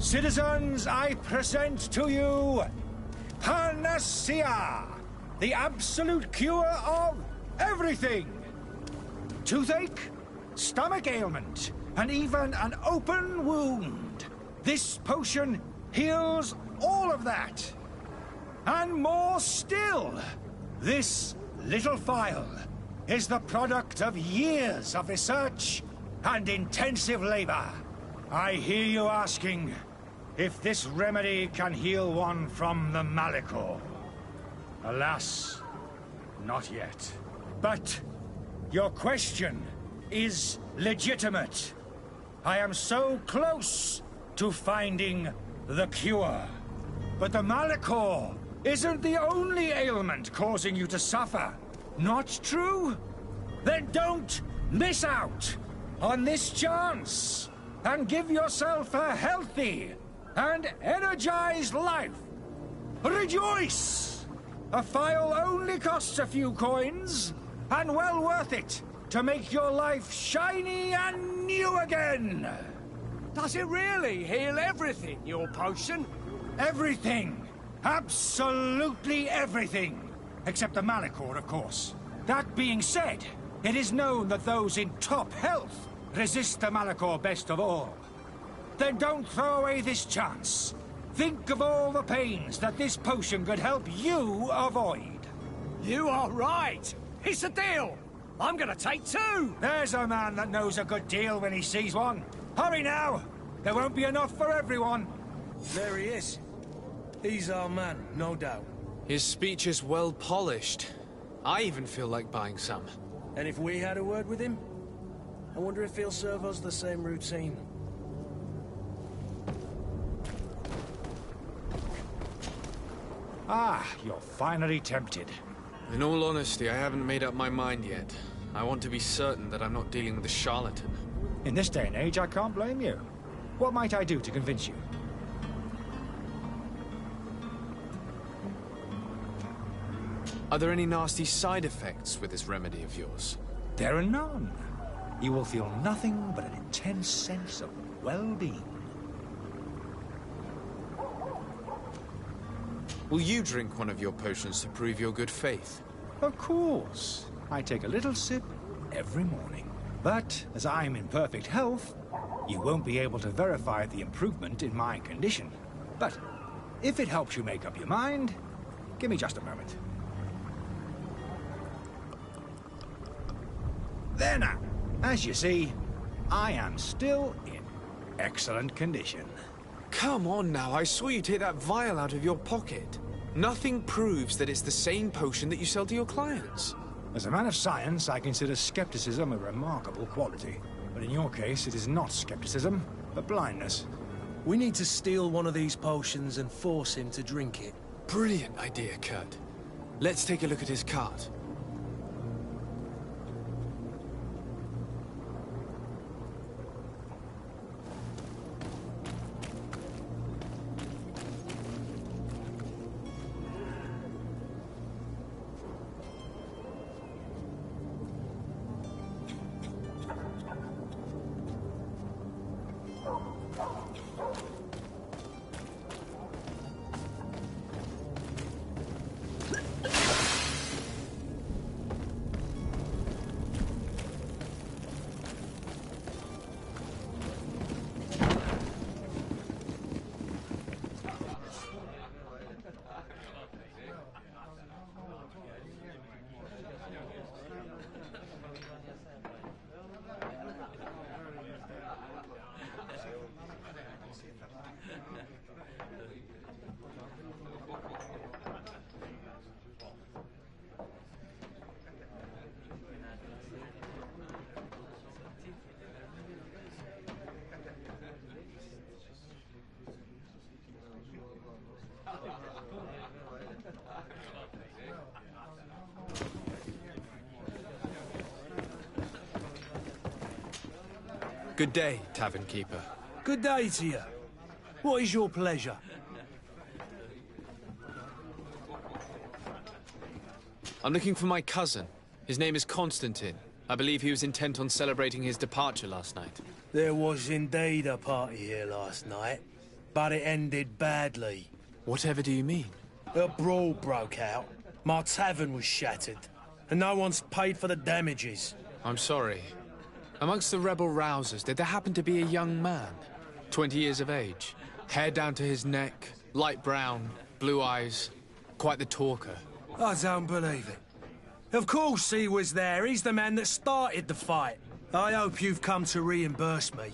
[SPEAKER 10] Citizens, I present to you Panacea, the absolute cure of everything. Toothache, stomach ailment, and even an open wound. This potion heals all of that. And more still, this little phial is the product of years of research and intensive labor. I hear you asking if this remedy can heal one from the Malachor. Alas, not yet. But your question is legitimate. I am so close to finding the cure. But the Malachor isn't the only ailment causing you to suffer. Not true? Then don't miss out on this chance and give yourself a healthy and energized life. Rejoice! A phial only costs a few coins, and well worth it to make your life shiny and new again.
[SPEAKER 11] Does it really heal everything, your potion?
[SPEAKER 10] Everything. Absolutely everything. Except the Malachor, of course. That being said, it is known that those in top health resist the Malachor best of all. Then don't throw away this chance. Think of all the pains that this potion could help you avoid.
[SPEAKER 11] You are right. It's a deal. I'm gonna take two.
[SPEAKER 10] There's a man that knows a good deal when he sees one. Hurry now. There won't be enough for everyone.
[SPEAKER 5] There he is. He's our man, no doubt.
[SPEAKER 9] His speech is well polished. I even feel like buying some.
[SPEAKER 5] And if we had a word with him? I wonder if he'll serve us the same routine.
[SPEAKER 10] Ah, you're finally tempted.
[SPEAKER 3] In all honesty, I haven't made up my mind yet. I want to be certain that I'm not dealing with a charlatan.
[SPEAKER 10] In this day and age, I can't blame you. What might I do to convince you?
[SPEAKER 3] Are there any nasty side effects with this remedy of yours?
[SPEAKER 10] There are none. You will feel nothing but an intense sense of well-being.
[SPEAKER 3] Will you drink one of your potions to prove your good faith?
[SPEAKER 10] Of course. I take a little sip every morning. But as I'm in perfect health, you won't be able to verify the improvement in my condition. But if it helps you make up your mind, give me just a moment. There now. As you see, I am still in excellent condition.
[SPEAKER 3] Come on now, I saw you take that vial out of your pocket. Nothing proves that it's the same potion that you sell to your clients.
[SPEAKER 10] As a man of science, I consider skepticism a remarkable quality. But in your case, it is not skepticism, but blindness.
[SPEAKER 5] We need to steal one of these potions and force him to drink it.
[SPEAKER 3] Brilliant idea, Kurt. Let's take a look at his cart. Good day, tavern keeper.
[SPEAKER 5] Good day to you. What is your pleasure?
[SPEAKER 3] I'm looking for my cousin. His name is Constantine. I believe he was intent on celebrating his departure last night.
[SPEAKER 5] There was indeed a party here last night, but it ended badly.
[SPEAKER 3] Whatever do you mean?
[SPEAKER 5] A brawl broke out. My tavern was shattered, and no one's paid for the damages.
[SPEAKER 3] I'm sorry. Amongst the rebel rousers, did there happen to be a young man? 20 years of age, hair down to his neck, light brown, blue eyes, quite the talker.
[SPEAKER 5] I don't believe it. Of course he was there. He's the man that started the fight. I hope you've come to reimburse me.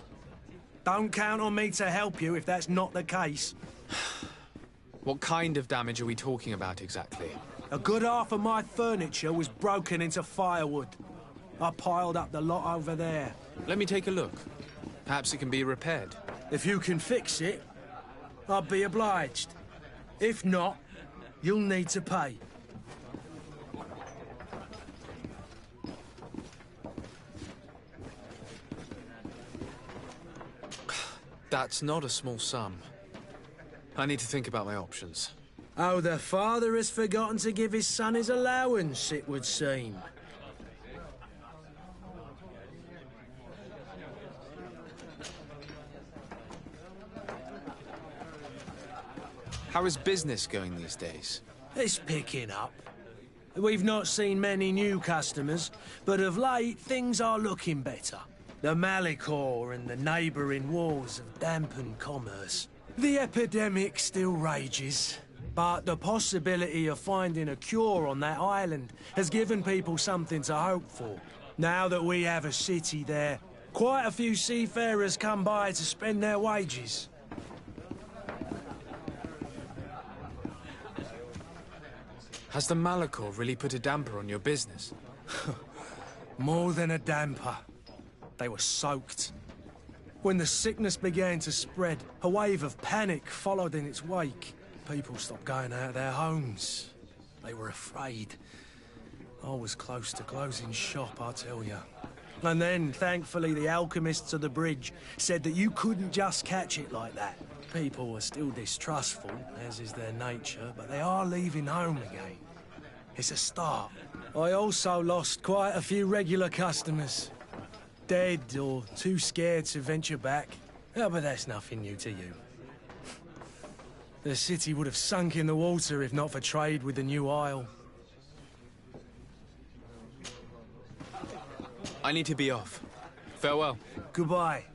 [SPEAKER 5] Don't count on me to help you if that's not the case.
[SPEAKER 3] What kind of damage are we talking about exactly?
[SPEAKER 5] A good half of my furniture was broken into firewood. I piled up the lot over there.
[SPEAKER 3] Let me take a look. Perhaps it can be repaired.
[SPEAKER 5] If you can fix it, I'll be obliged. If not, you'll need to pay.
[SPEAKER 3] That's not a small sum. I need to think about my options.
[SPEAKER 5] Oh, the father has forgotten to give his son his allowance, it would seem.
[SPEAKER 3] How is business going these days?
[SPEAKER 5] It's picking up. We've not seen many new customers, but of late things are looking better. The Malicor and the neighbouring wars have dampened commerce. The epidemic still rages, but the possibility of finding a cure on that island has given people something to hope for. Now that we have a city there, quite a few seafarers come by to spend their wages.
[SPEAKER 3] Has the Malicor really put a damper on your business?
[SPEAKER 5] More than a damper. They were soaked. When the sickness began to spread, a wave of panic followed in its wake. People stopped going out of their homes. They were afraid. I was close to closing shop, I tell you. And then, thankfully, the alchemists of the bridge said that you couldn't just catch it like that. People were still distrustful, as is their nature, but they are leaving home again. It's a start. I also lost quite a few regular customers. Dead or too scared to venture back. Oh, but that's nothing new to you. The city would have sunk in the water if not for trade with the new isle.
[SPEAKER 3] I need to be off. Farewell.
[SPEAKER 5] Goodbye.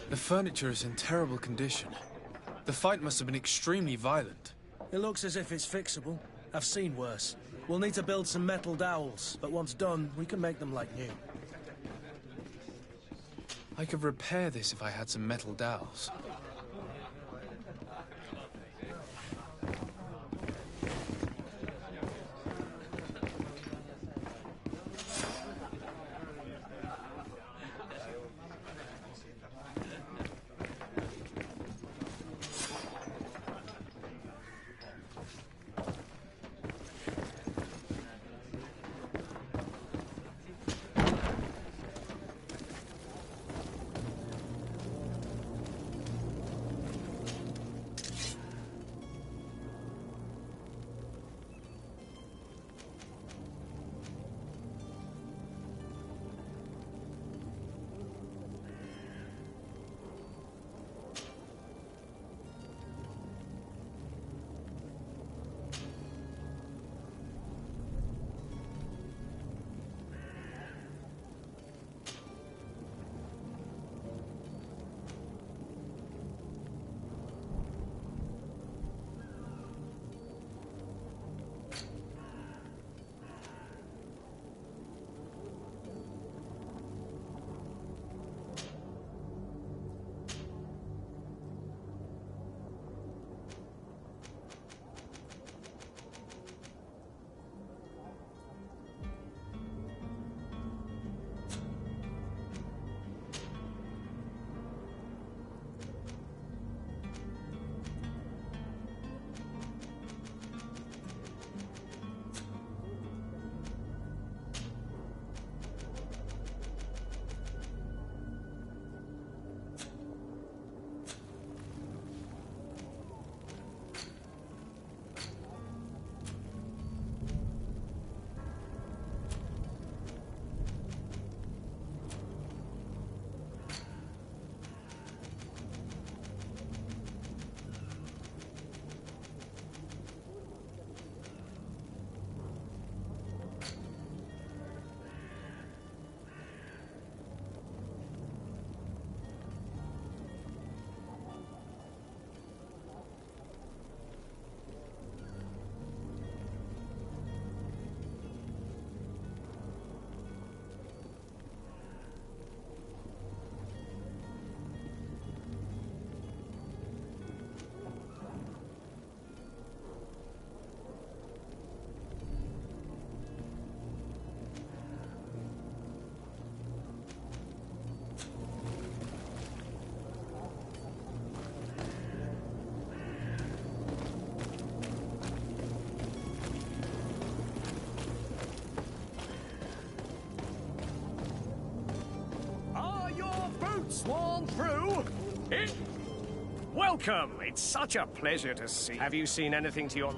[SPEAKER 3] The furniture is in terrible condition. The fight must have been extremely violent.
[SPEAKER 5] It looks as if it's fixable. I've seen worse. We'll need to build some metal dowels, but once done, we can make them like new.
[SPEAKER 3] I could repair this if I had some metal dowels.
[SPEAKER 11] Swan through. Welcome. It's such a pleasure to see. Have you seen anything to your...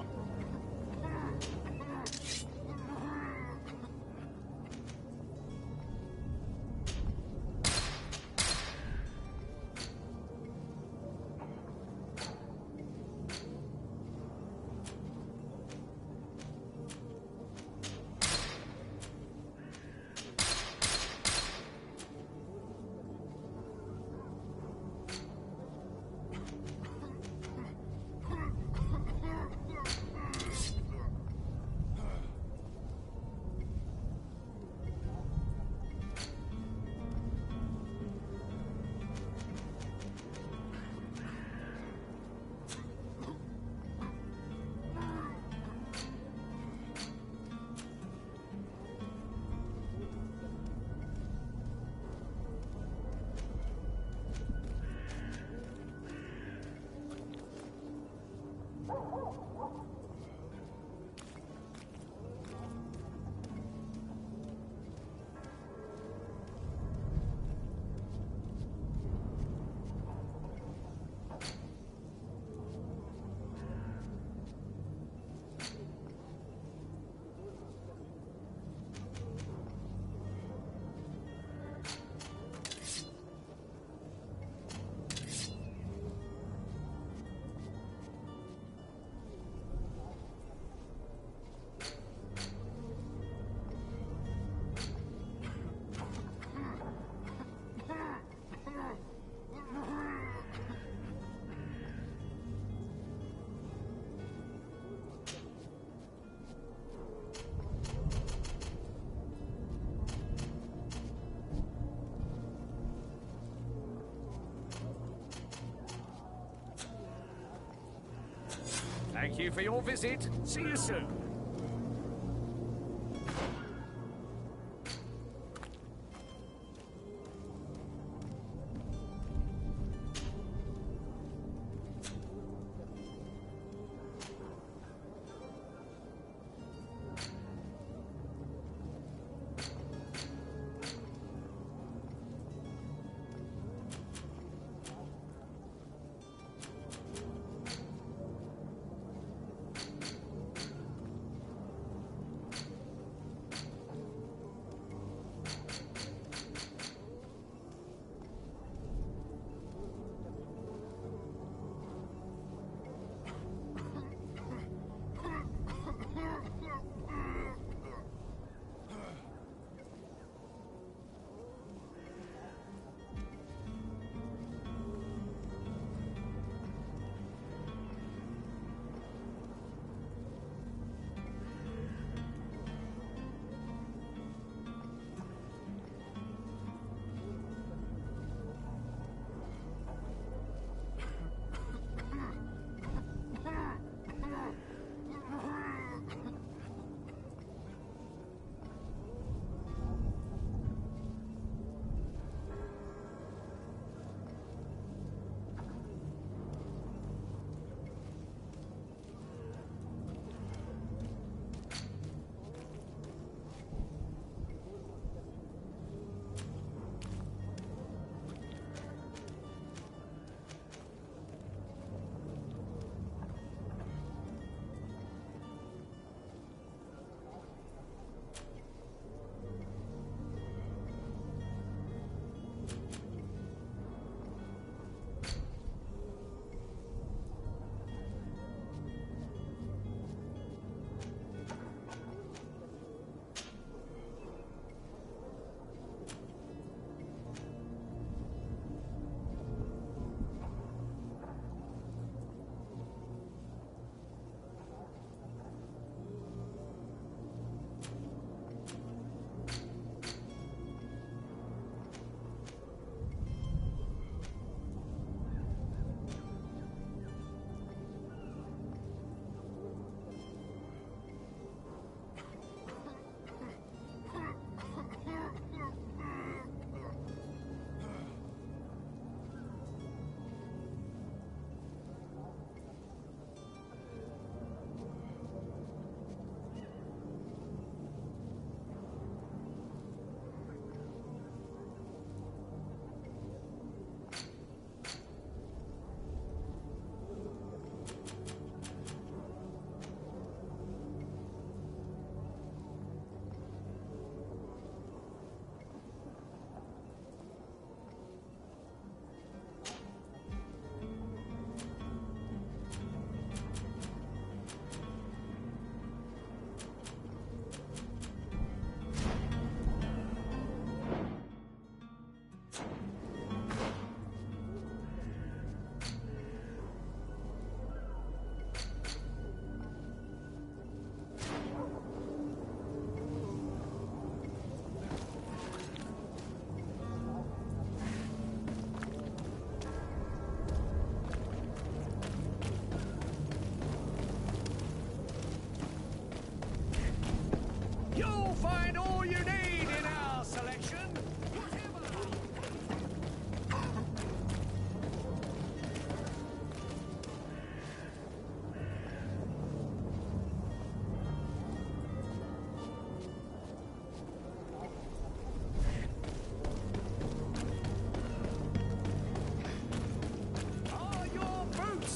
[SPEAKER 11] Thank you for your visit. See you soon.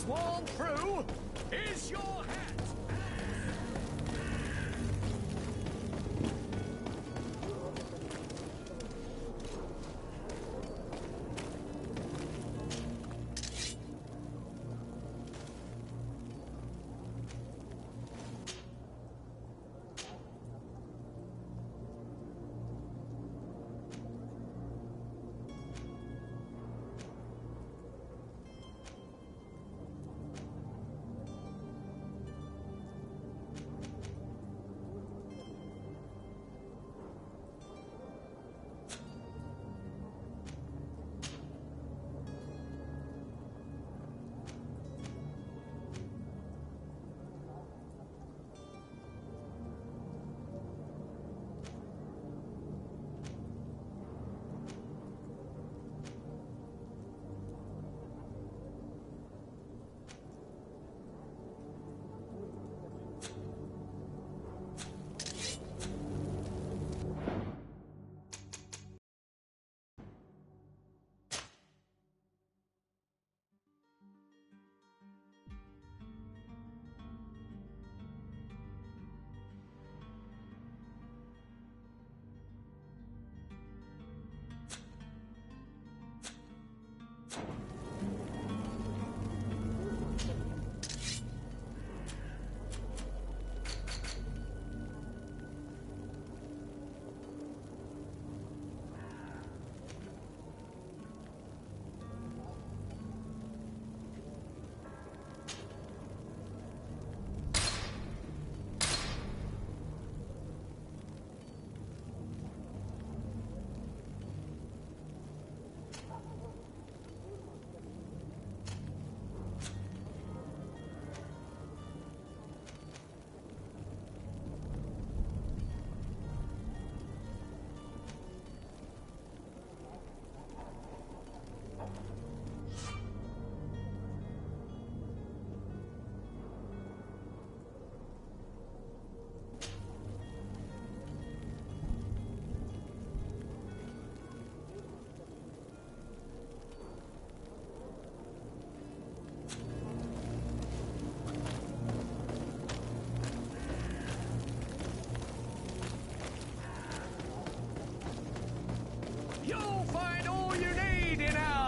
[SPEAKER 11] sworn through is your hat.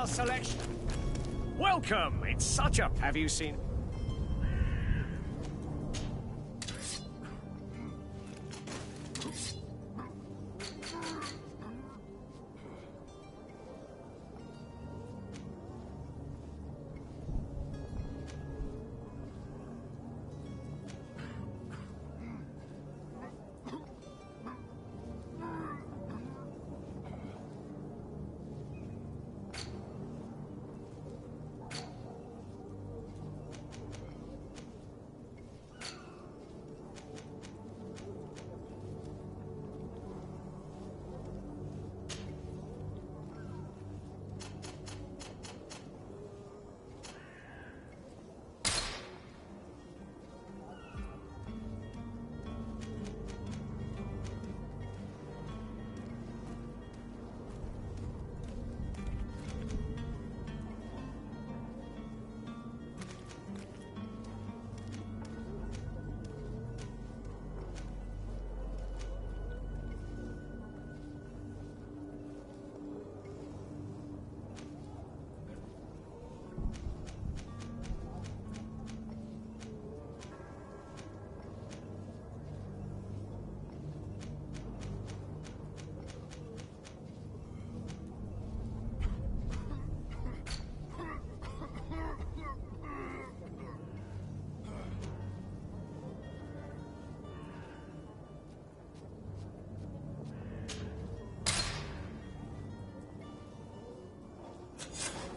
[SPEAKER 11] Selection. Welcome. It's such a... Have you seen...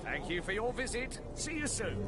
[SPEAKER 11] Thank you for your visit. See you soon.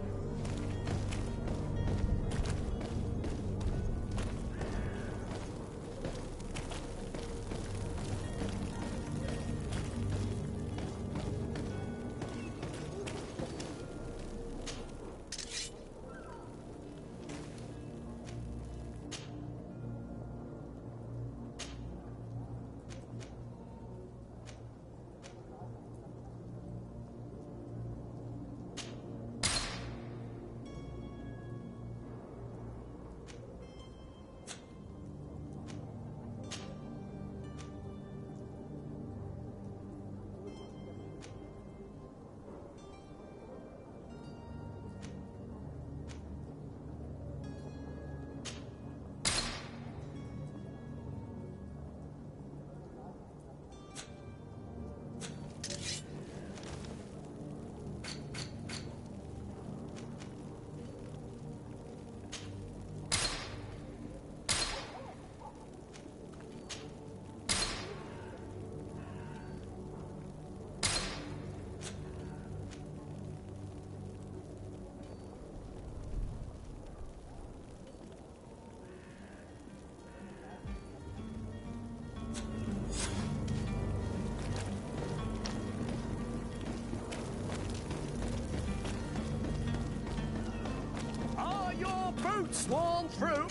[SPEAKER 11] Swan through.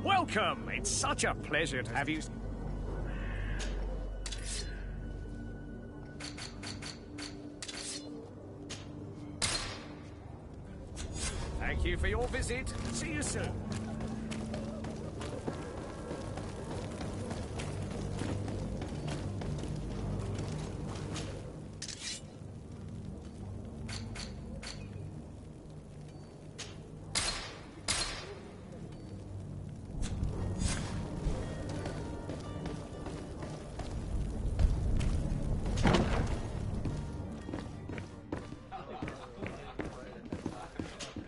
[SPEAKER 11] Welcome. It's such a pleasure to have you. Thank you for your visit. See you soon.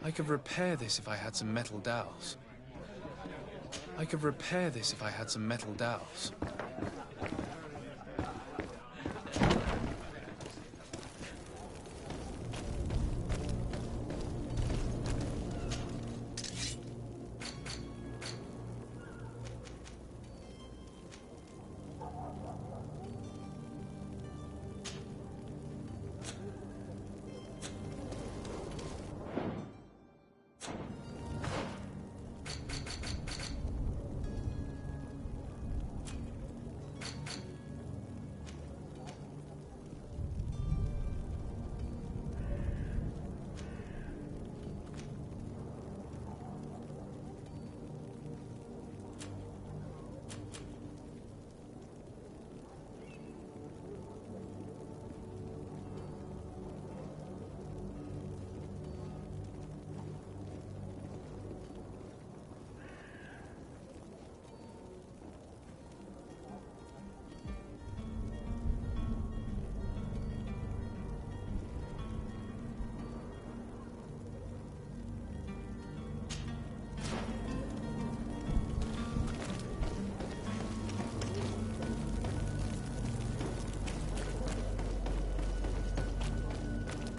[SPEAKER 3] I could repair this if I had some metal dowels.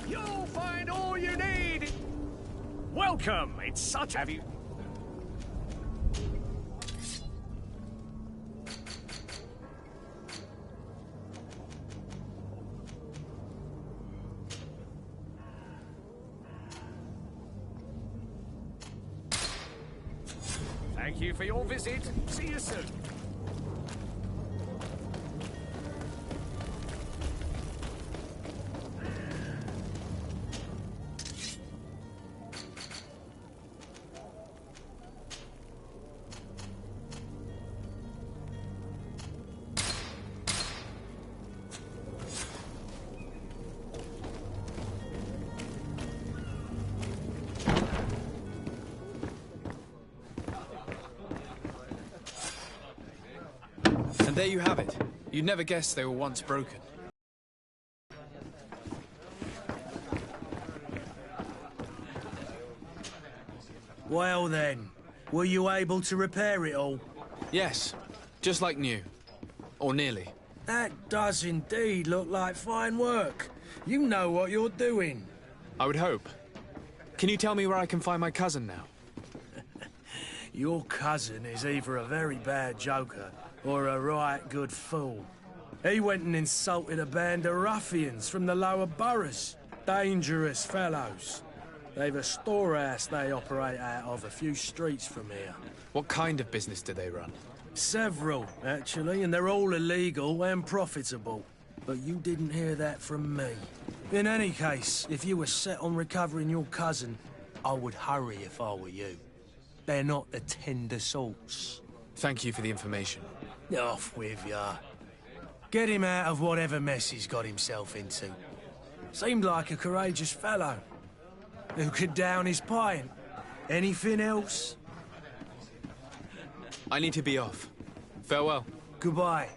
[SPEAKER 11] You'll find all you need. Welcome. It's such. Have you? Thank you for your visit. See you soon.
[SPEAKER 3] And there you have it. You'd never guess they were once broken.
[SPEAKER 5] Well then, were you able to repair it all?
[SPEAKER 3] Yes, just like new. Or nearly.
[SPEAKER 5] That does indeed look like fine work. You know what you're doing.
[SPEAKER 3] I would hope. Can you tell me where I can find my cousin now?
[SPEAKER 5] Your cousin is either a very bad joker or a right good fool. He went and insulted a band of ruffians from the lower boroughs. Dangerous fellows. They've a storehouse they operate out of a few streets from here.
[SPEAKER 3] What kind of business do they run?
[SPEAKER 5] Several, actually, and they're all illegal and profitable. But you didn't hear that from me. In any case, if you were set on recovering your cousin, I would hurry if I were you. They're not the tender sorts.
[SPEAKER 3] Thank you for the information.
[SPEAKER 5] Off with ya. Get him out of whatever mess he's got himself into. Seemed like a courageous fellow. Who could down his pint. Anything else?
[SPEAKER 3] I need to be off. Farewell.
[SPEAKER 5] Goodbye.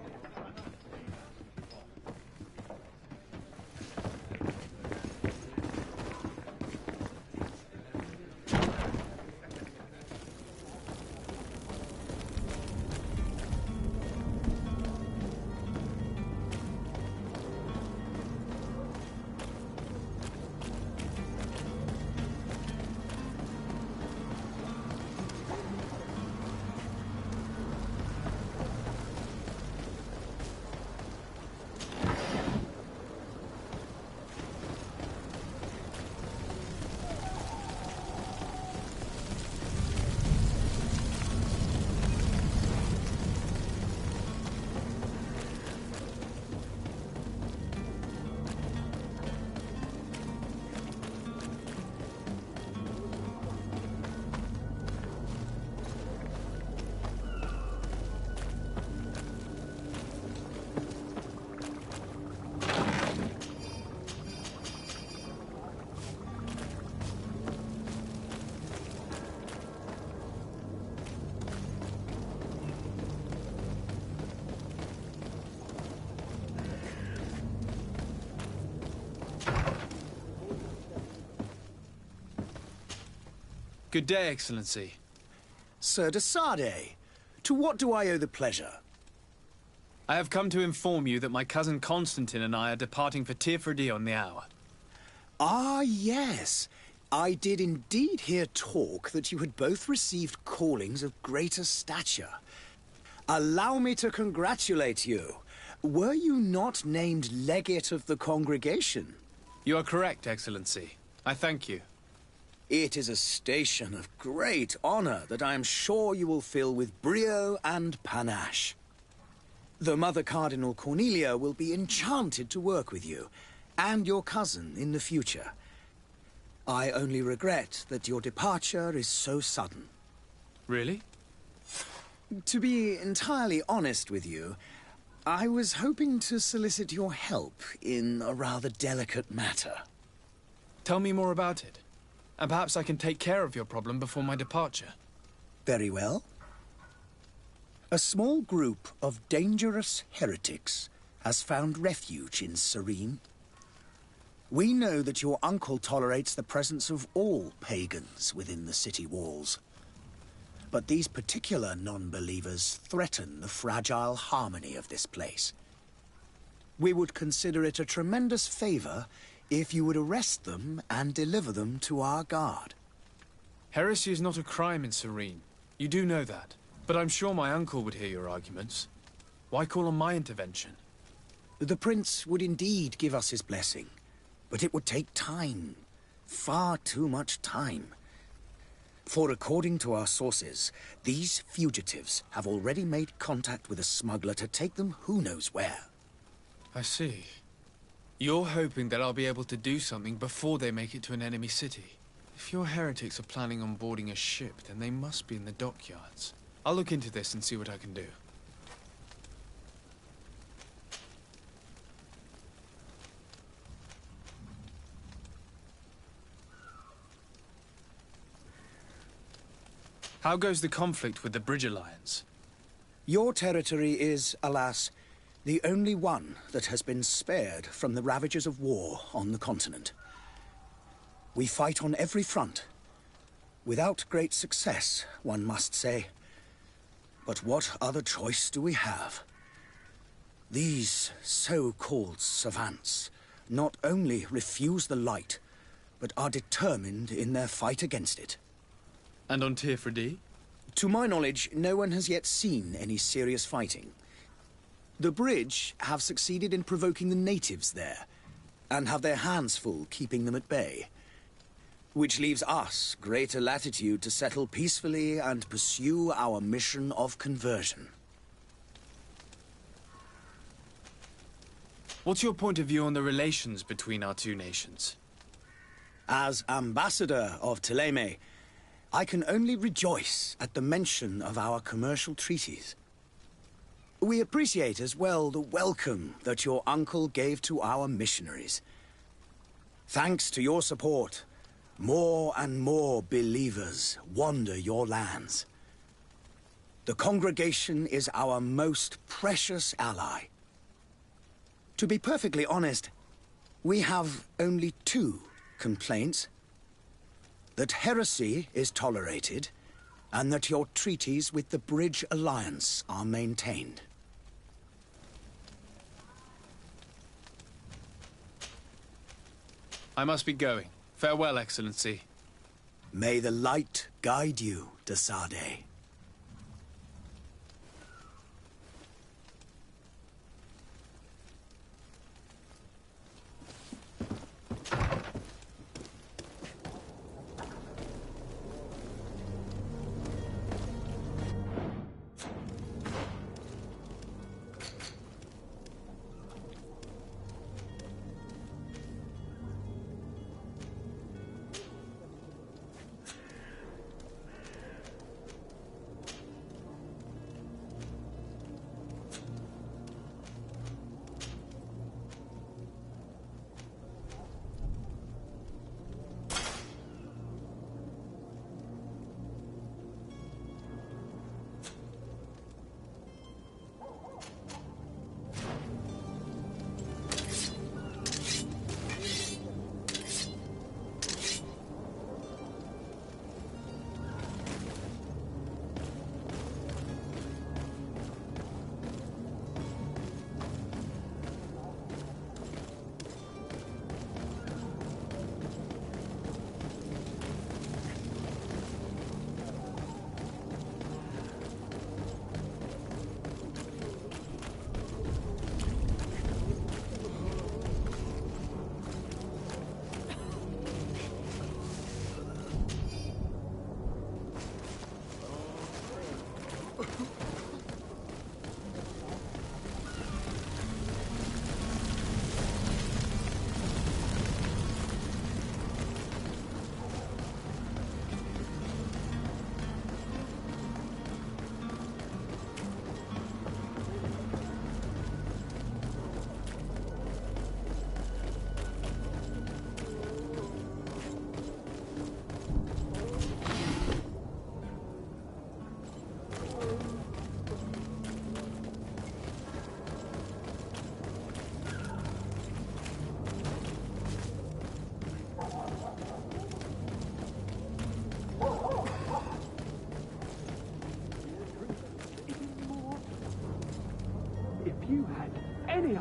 [SPEAKER 3] Good day, Excellency.
[SPEAKER 15] Sir de Sardet, to what do I owe the pleasure?
[SPEAKER 3] I have come to inform you that my cousin Constantine and I are departing for Tirfredi on the hour.
[SPEAKER 15] Ah, yes. I did indeed hear talk that you had both received callings of greater stature. Allow me to congratulate you. Were you not named legate of the congregation?
[SPEAKER 3] You are correct, Excellency. I thank you.
[SPEAKER 15] It is a station of great honor that I am sure you will fill with brio and panache. The Mother Cardinal Cornelia will be enchanted to work with you, and your cousin in the future. I only regret that your departure is so sudden.
[SPEAKER 3] Really?
[SPEAKER 15] To be entirely honest with you, I was hoping to solicit your help in a rather delicate matter.
[SPEAKER 3] Tell me more about it, and perhaps I can take care of your problem before my departure.
[SPEAKER 15] Very well. A small group of dangerous heretics has found refuge in Serene. We know that your uncle tolerates the presence of all pagans within the city walls. But these particular non-believers threaten the fragile harmony of this place. We would consider it a tremendous favor if you would arrest them and deliver them to our guard.
[SPEAKER 3] Heresy is not a crime in Serene. You do know that. But I'm sure my uncle would hear your arguments. Why call on my intervention?
[SPEAKER 15] The prince would indeed give us his blessing, but it would take time. Far too much time. For according to our sources, these fugitives have already made contact with a smuggler to take them who knows where.
[SPEAKER 3] I see. You're hoping that I'll be able to do something before they make it to an enemy city. If your heretics are planning on boarding a ship, then they must be in the dockyards. I'll look into this and see what I can do. How goes the conflict with the Bridge Alliance?
[SPEAKER 15] Your territory is, alas, the only one that has been spared from the ravages of war on the continent. We fight on every front. Without great success, one must say. But what other choice do we have? These so-called savants not only refuse the light, but are determined in their fight against it.
[SPEAKER 3] And on Tirfredi?
[SPEAKER 15] To my knowledge, no one has yet seen any serious fighting. The Bridge have succeeded in provoking the natives there, and have their hands full keeping them at bay. Which leaves us greater latitude to settle peacefully and pursue our mission of conversion.
[SPEAKER 3] What's your point of view on the relations between our two nations?
[SPEAKER 15] As ambassador of Thélème, I can only rejoice at the mention of our commercial treaties. We appreciate as well the welcome that your uncle gave to our missionaries. Thanks to your support, more and more believers wander your lands. The congregation is our most precious ally. To be perfectly honest, we have only two complaints. That heresy is tolerated, and that your treaties with the Bridge Alliance are maintained.
[SPEAKER 3] I must be going. Farewell, Excellency.
[SPEAKER 15] May the light guide you, de Sardet.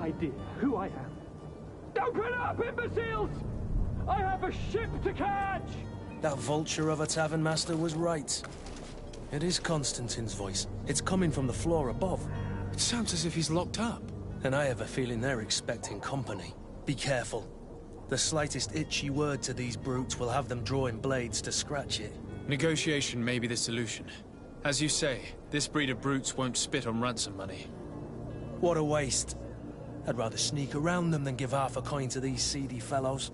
[SPEAKER 16] idea who I am? Open up, imbeciles! I have a ship to catch!
[SPEAKER 5] That vulture of a tavern master was right. It is Constantine's voice. It's coming from the floor above.
[SPEAKER 3] It sounds as if he's locked up.
[SPEAKER 5] And I have a feeling they're expecting company. Be careful. The slightest itchy word to these brutes will have them drawing blades to scratch it.
[SPEAKER 3] Negotiation may be the solution. As you say, this breed of brutes won't spit on ransom money.
[SPEAKER 5] What a waste. I'd rather sneak around them than give half a coin to these seedy fellows.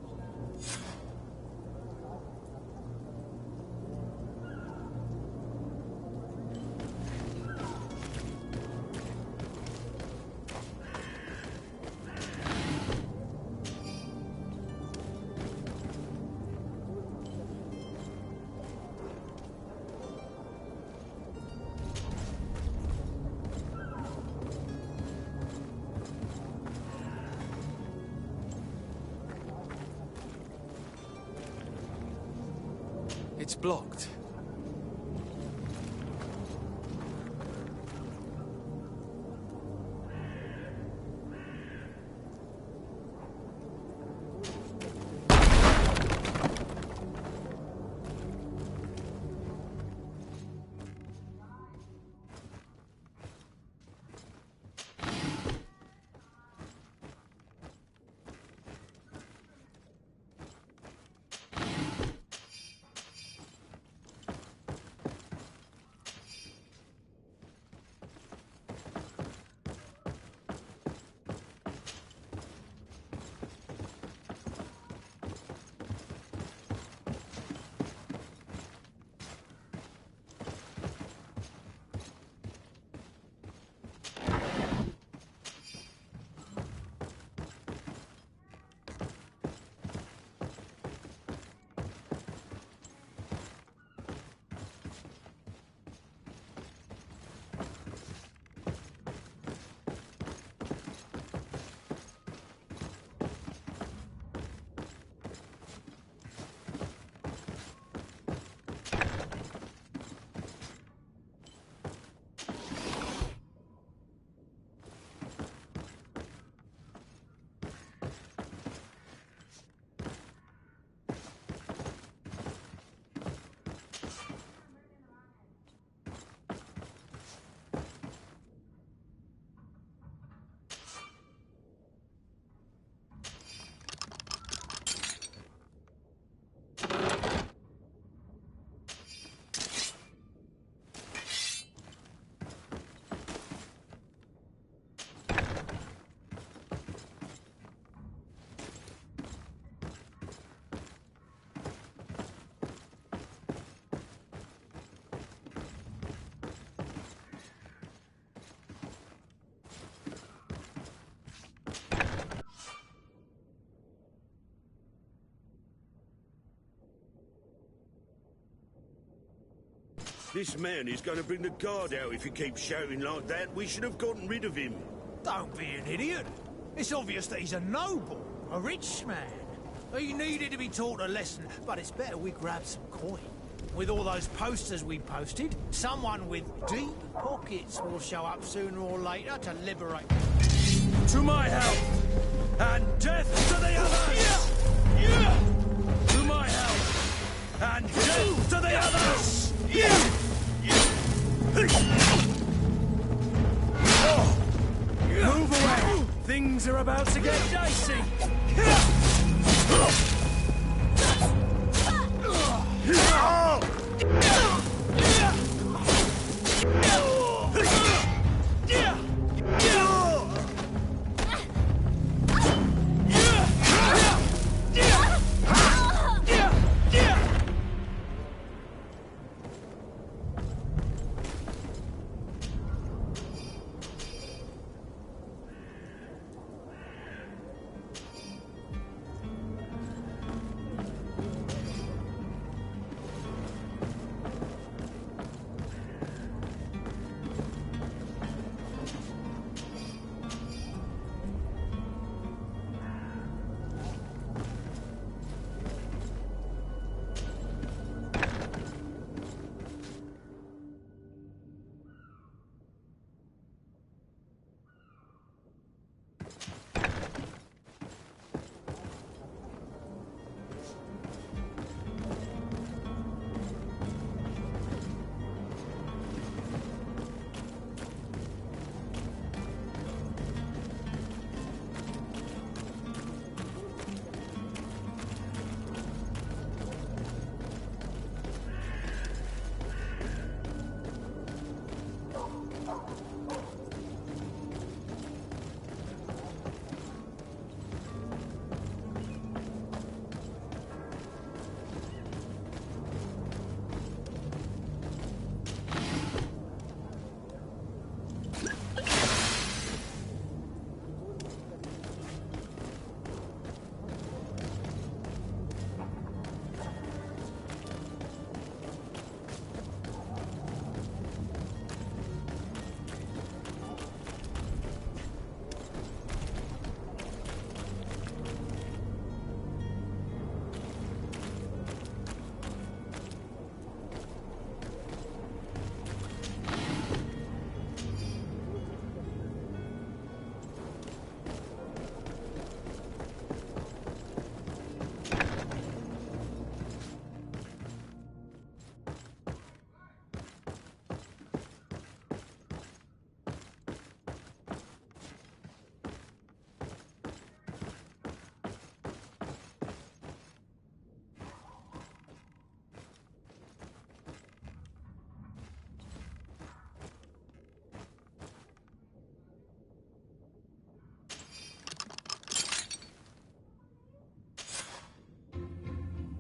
[SPEAKER 3] It's blocked.
[SPEAKER 17] This man is going to bring the guard out if he keeps shouting like that. We should have gotten rid of him.
[SPEAKER 1] Don't be an idiot. It's obvious that he's a noble, a rich man. He needed to be taught a lesson, but it's better we grab some coin. With all those posters we posted, someone with deep pockets will show up sooner or later to liberate...
[SPEAKER 10] To my health, and death to the others! To my health, and death to the others! Move away! Things are about to get dicey!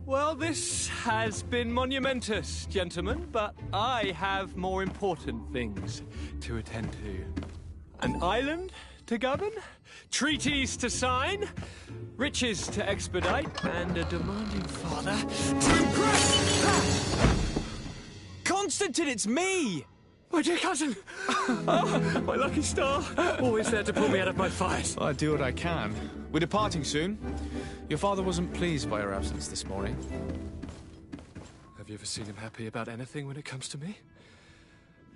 [SPEAKER 18] Well, this has been monumentous, gentlemen, but I have more important things to attend to. An island to govern, treaties to sign, riches to expedite, and a demanding father to impress!
[SPEAKER 9] Constantine, it's me!
[SPEAKER 18] My dear cousin! Oh, my lucky star! Always there to pull me out of my fires.
[SPEAKER 3] I do what I can. We're departing soon. Your father wasn't pleased by your absence this morning.
[SPEAKER 18] Have you ever seen him happy about anything when it comes to me?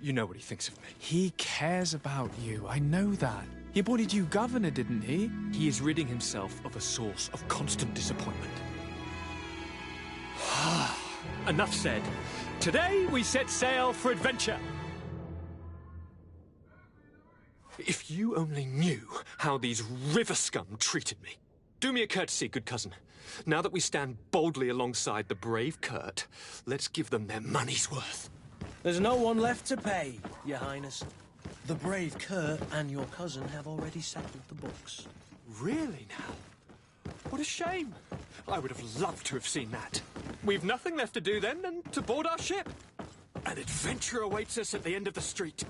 [SPEAKER 18] You know what he thinks of me.
[SPEAKER 3] He cares about you, I know that. He appointed you governor, didn't he?
[SPEAKER 18] He is ridding himself of a source of constant disappointment. Enough said. Today we set sail for adventure. If you only knew how these river scum treated me. Do me a courtesy, good cousin. Now that we stand boldly alongside the brave Kurt, let's give them their money's worth.
[SPEAKER 5] There's no one left to pay, Your Highness. The brave Kurt and your cousin have already settled the books.
[SPEAKER 18] Really now? What a shame. I would have loved to have seen that. We've nothing left to do then than to board our ship. An adventure awaits us at the end of the street.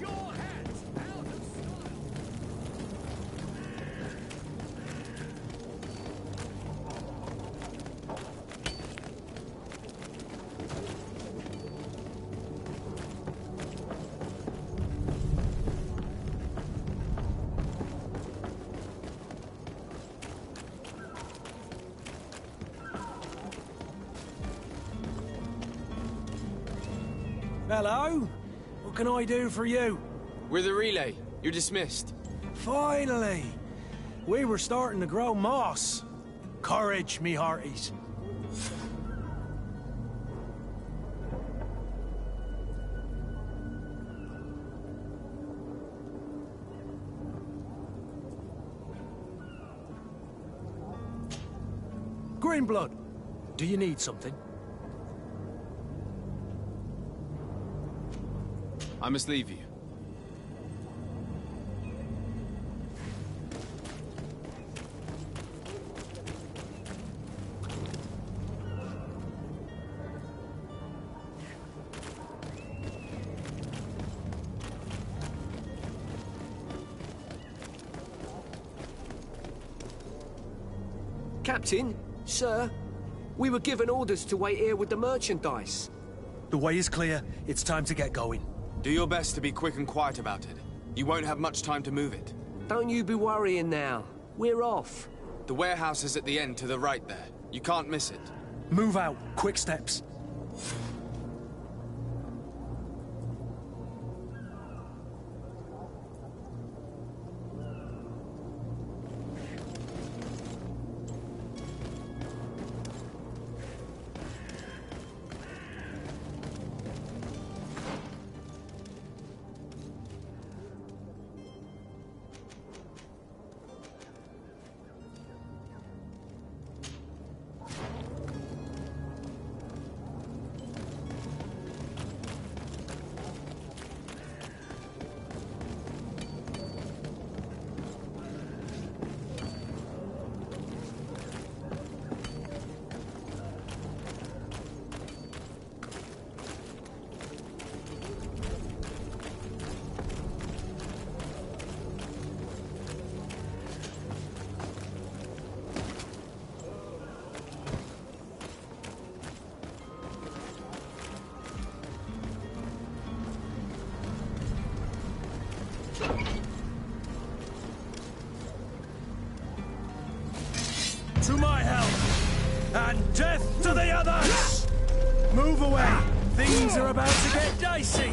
[SPEAKER 11] your hat out of style.
[SPEAKER 5] Hello? What can I do for you?
[SPEAKER 9] We're the relay. You're dismissed.
[SPEAKER 5] Finally! We were starting to grow moss. Courage, me hearties. Greenblood, do you need something?
[SPEAKER 3] I must leave you.
[SPEAKER 19] Captain, sir, we were given orders to wait here with the merchandise.
[SPEAKER 5] The way is clear. It's time to get going.
[SPEAKER 9] Do your best to be quick and quiet about it. You won't have much time to move it.
[SPEAKER 19] Don't you be worrying now. We're off.
[SPEAKER 9] The warehouse is at the end to the right there. You can't miss it.
[SPEAKER 5] Move out. Quick steps. To my help! And death to the others! Move away! Things are about to get dicey!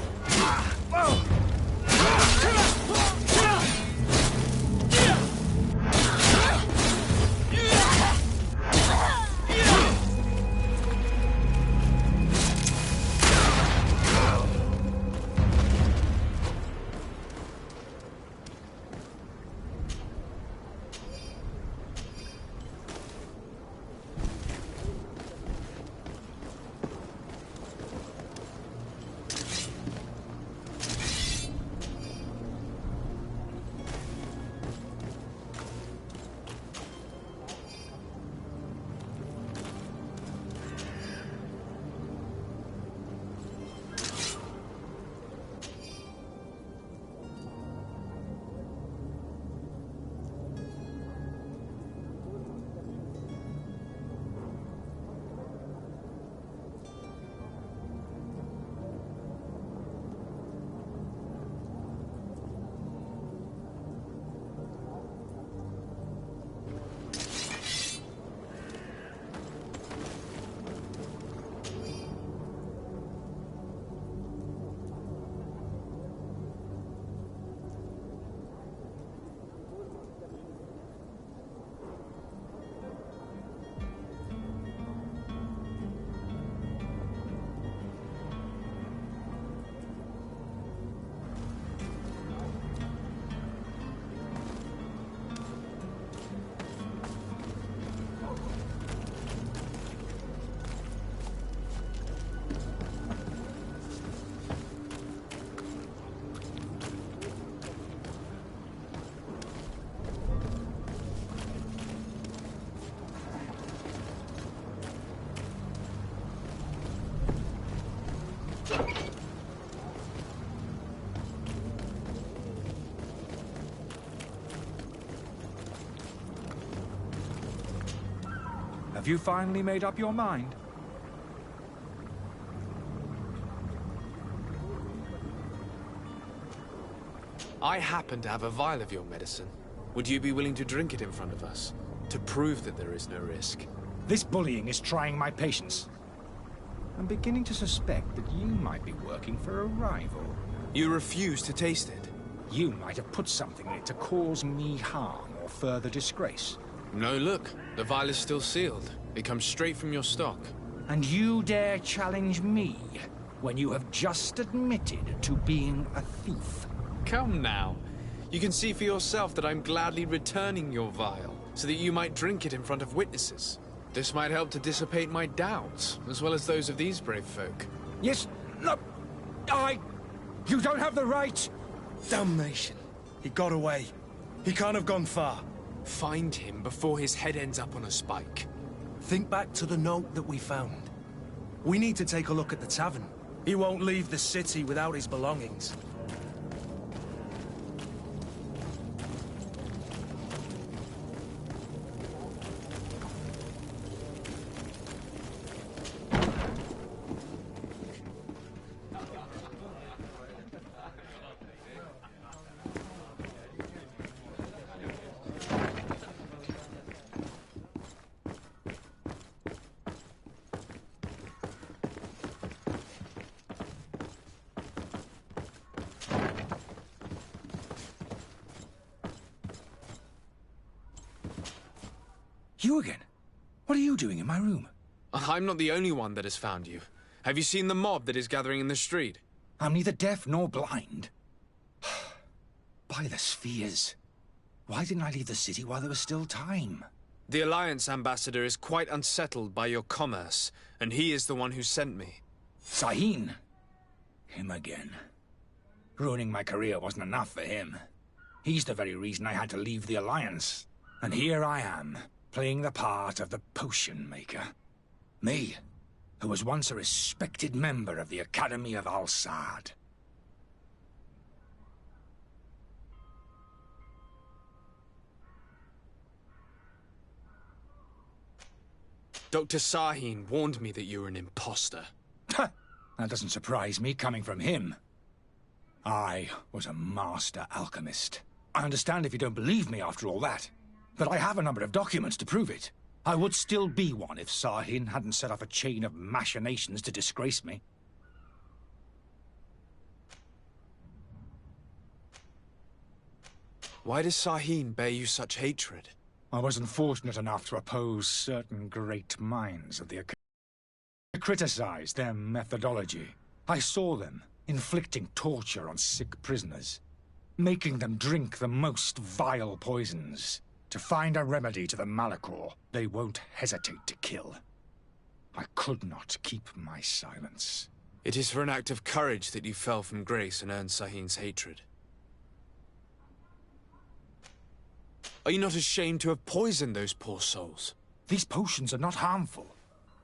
[SPEAKER 10] Have you finally made up your mind?
[SPEAKER 3] I happen to have a vial of your medicine. Would you be willing to drink it in front of us? To prove that there is no risk?
[SPEAKER 10] This bullying is trying my patience. I'm beginning to suspect that you might be working for a rival.
[SPEAKER 3] You refuse to taste it?
[SPEAKER 10] You might have put something in it to cause me harm or further disgrace.
[SPEAKER 3] No, look. The vial is still sealed. It comes straight from your stock.
[SPEAKER 10] And you dare challenge me when you have just admitted to being a thief?
[SPEAKER 3] Come now. You can see for yourself that I'm gladly returning your vial, so that you might drink it in front of witnesses. This might help to dissipate my doubts, as well as those of these brave folk.
[SPEAKER 10] Yes, no, You don't have the right!
[SPEAKER 5] Damnation. He got away. He can't have gone far.
[SPEAKER 3] Find him before his head ends up on a spike.
[SPEAKER 5] Think back to the note that we found. We need to take a look at the tavern. He won't leave the city without his belongings. You again? What are you doing in my room?
[SPEAKER 3] I'm not the only one that has found you. Have you seen the mob that is gathering in the street?
[SPEAKER 10] I'm neither deaf nor blind. By the spheres. Why didn't I leave the city while there was still time?
[SPEAKER 3] The Alliance ambassador is quite unsettled by your commerce, and he is the one who sent me.
[SPEAKER 10] Sahin? Him again. Ruining my career wasn't enough for him. He's the very reason I had to leave the Alliance. And here I am, playing the part of the potion maker. Me, who was once a respected member of the Academy of Al-Sad.
[SPEAKER 3] Dr. Sahin warned me that you were an imposter.
[SPEAKER 10] That doesn't surprise me, coming from him. I was a master alchemist. I understand if you don't believe me after all that, but I have a number of documents to prove it. I would still be one if Sahin hadn't set off a chain of machinations to disgrace me.
[SPEAKER 3] Why does Sahin bear you such hatred?
[SPEAKER 10] I wasn't fortunate enough to oppose certain great minds of the Academy. I criticized their methodology. I saw them inflicting torture on sick prisoners, making them drink the most vile poisons. To find a remedy to the Malachor, they won't hesitate to kill. I could not keep my silence.
[SPEAKER 3] It is for an act of courage that you fell from grace and earned Sahin's hatred. Are you not ashamed to have poisoned those poor souls?
[SPEAKER 10] These potions are not harmful.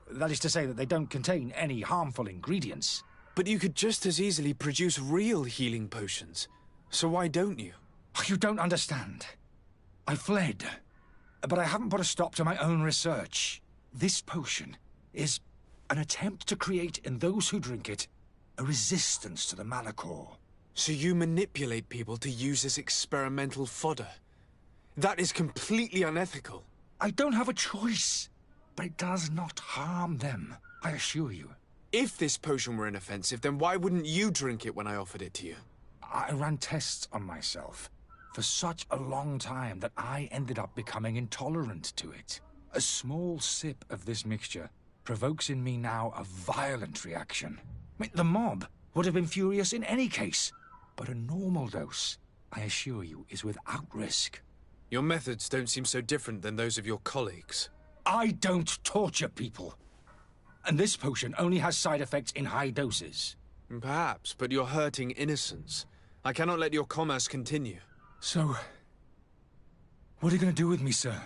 [SPEAKER 10] That is to say that they don't contain any harmful ingredients.
[SPEAKER 3] But you could just as easily produce real healing potions. So why don't you?
[SPEAKER 10] You don't understand. I fled, but I haven't put a stop to my own research. This potion is an attempt to create in those who drink it a resistance to the Malachor.
[SPEAKER 3] So you manipulate people to use as experimental fodder? That is completely unethical.
[SPEAKER 10] I don't have a choice, but it does not harm them, I assure you.
[SPEAKER 3] If this potion were inoffensive, then why wouldn't you drink it when I offered it to you?
[SPEAKER 10] I ran tests on myself for such a long time that I ended up becoming intolerant to it. A small sip of this mixture provokes in me now a violent reaction. The mob would have been furious in any case, but a normal dose, I assure you, is without risk.
[SPEAKER 3] Your methods don't seem so different than those of your colleagues.
[SPEAKER 10] I don't torture people. And this potion only has side effects in high doses.
[SPEAKER 3] Perhaps, but you're hurting innocents. I cannot let your commerce continue.
[SPEAKER 10] So, what are you going to do with me, sir?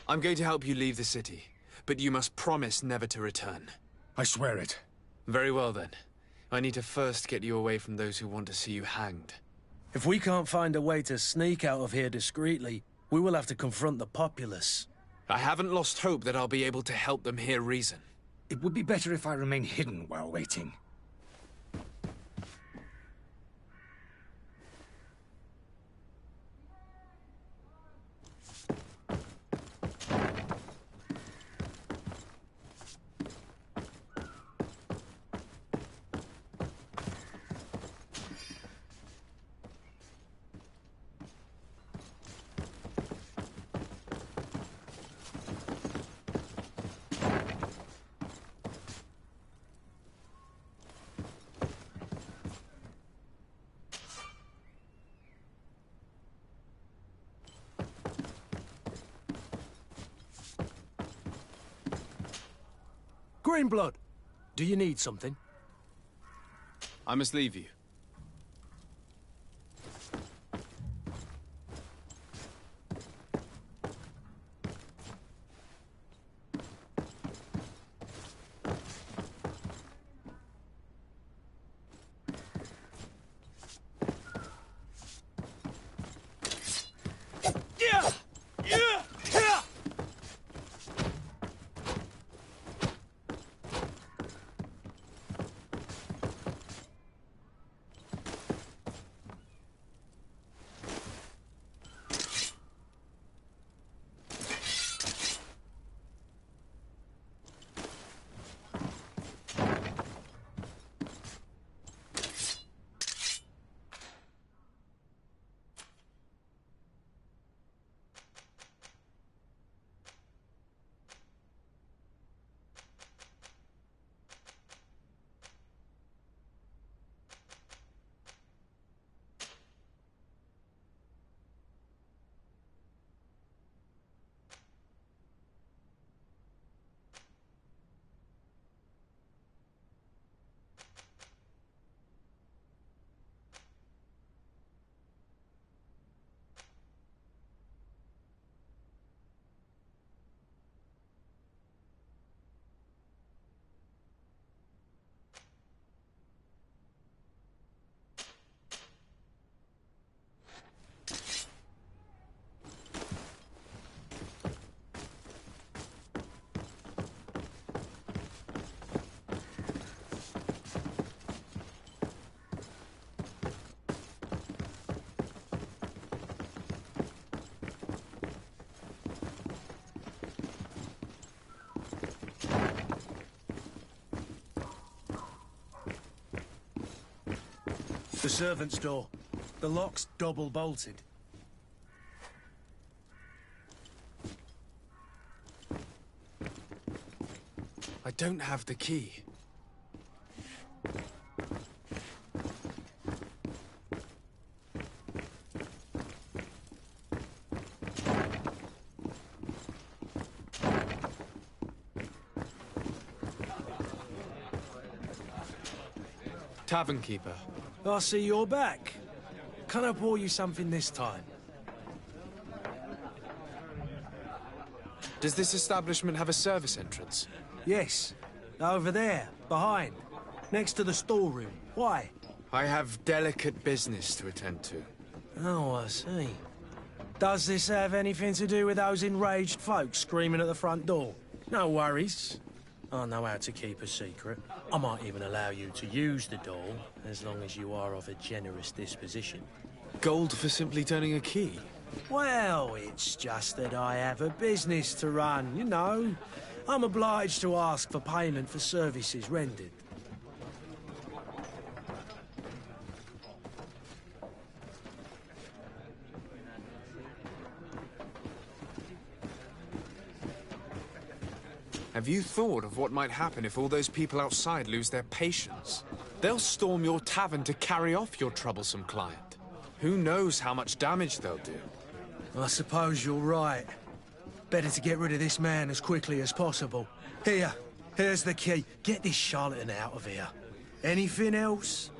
[SPEAKER 3] I'm going to help you leave the city, but you must promise never to return.
[SPEAKER 10] I swear it.
[SPEAKER 3] Very well, then. I need to first get you away from those who want to see you hanged.
[SPEAKER 5] If we can't find a way to sneak out of here discreetly, we will have to confront the populace.
[SPEAKER 3] I haven't lost hope that I'll be able to help them hear reason.
[SPEAKER 10] It would be better if I remain hidden while waiting.
[SPEAKER 5] Greenblood, do you need something?
[SPEAKER 3] I must leave you.
[SPEAKER 5] The servant's door. The lock's double bolted.
[SPEAKER 3] I don't have the key. Tavern keeper.
[SPEAKER 5] I see you're back. Can I pour you something this time?
[SPEAKER 3] Does this establishment have a service entrance?
[SPEAKER 5] Yes. Over there, behind. Next to the storeroom. Why?
[SPEAKER 3] I have delicate business to attend to.
[SPEAKER 5] Oh, I see. Does this have anything to do with those enraged folks screaming at the front door? No worries. I know how to keep a secret. I might even allow you to use the door, as long as you are of a generous disposition.
[SPEAKER 3] Gold for simply turning a key?
[SPEAKER 5] Well, it's just that I have a business to run, you know. I'm obliged to ask for payment for services rendered.
[SPEAKER 3] Have you thought of what might happen if all those people outside lose their patience? They'll storm your tavern to carry off your troublesome client. Who knows how much damage they'll do?
[SPEAKER 5] I suppose you're right. Better to get rid of this man as quickly as possible. Here's the key. Get this charlatan out of here. Anything else?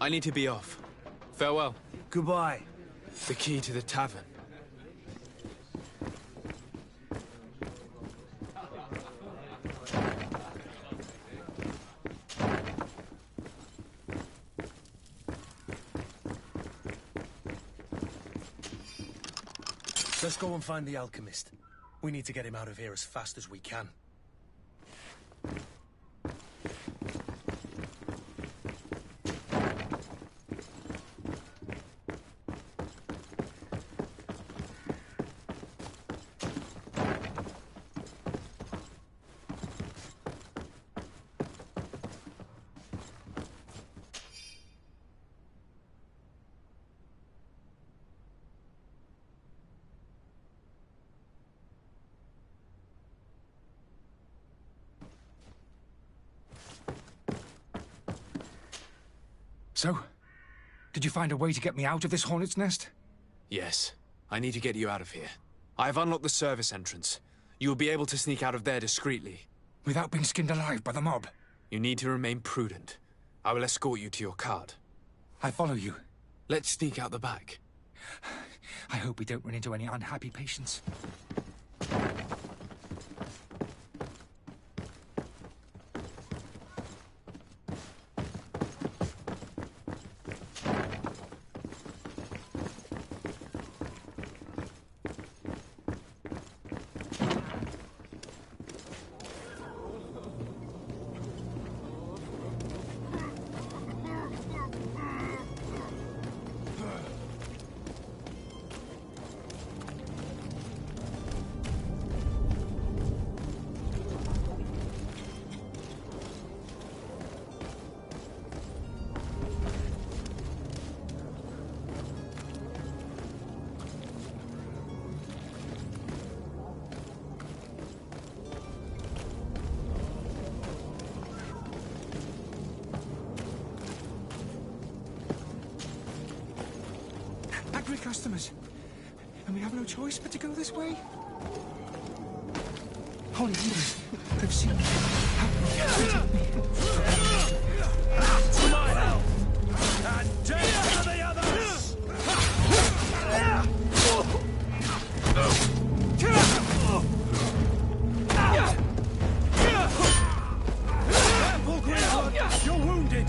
[SPEAKER 3] I need to be off. Farewell.
[SPEAKER 5] Goodbye.
[SPEAKER 3] The key to the tavern.
[SPEAKER 5] Let's go and find the alchemist. We need to get him out of here as fast as we can.
[SPEAKER 13] So, did you find a way to get me out of this hornet's nest?
[SPEAKER 3] Yes. I need to get you out of here. I have unlocked the service entrance. You will be able to sneak out of there discreetly.
[SPEAKER 13] Without being skinned alive by the mob?
[SPEAKER 3] You need to remain prudent. I will escort you to your cart.
[SPEAKER 13] I follow you.
[SPEAKER 3] Let's sneak out the back.
[SPEAKER 13] I hope we don't run into any unhappy patients. Angry customers. And we have no choice but to go this way? Holy leaders, they've seen me. Help me.
[SPEAKER 1] To my help! And death to the others! Careful, Greedfall! You're wounded!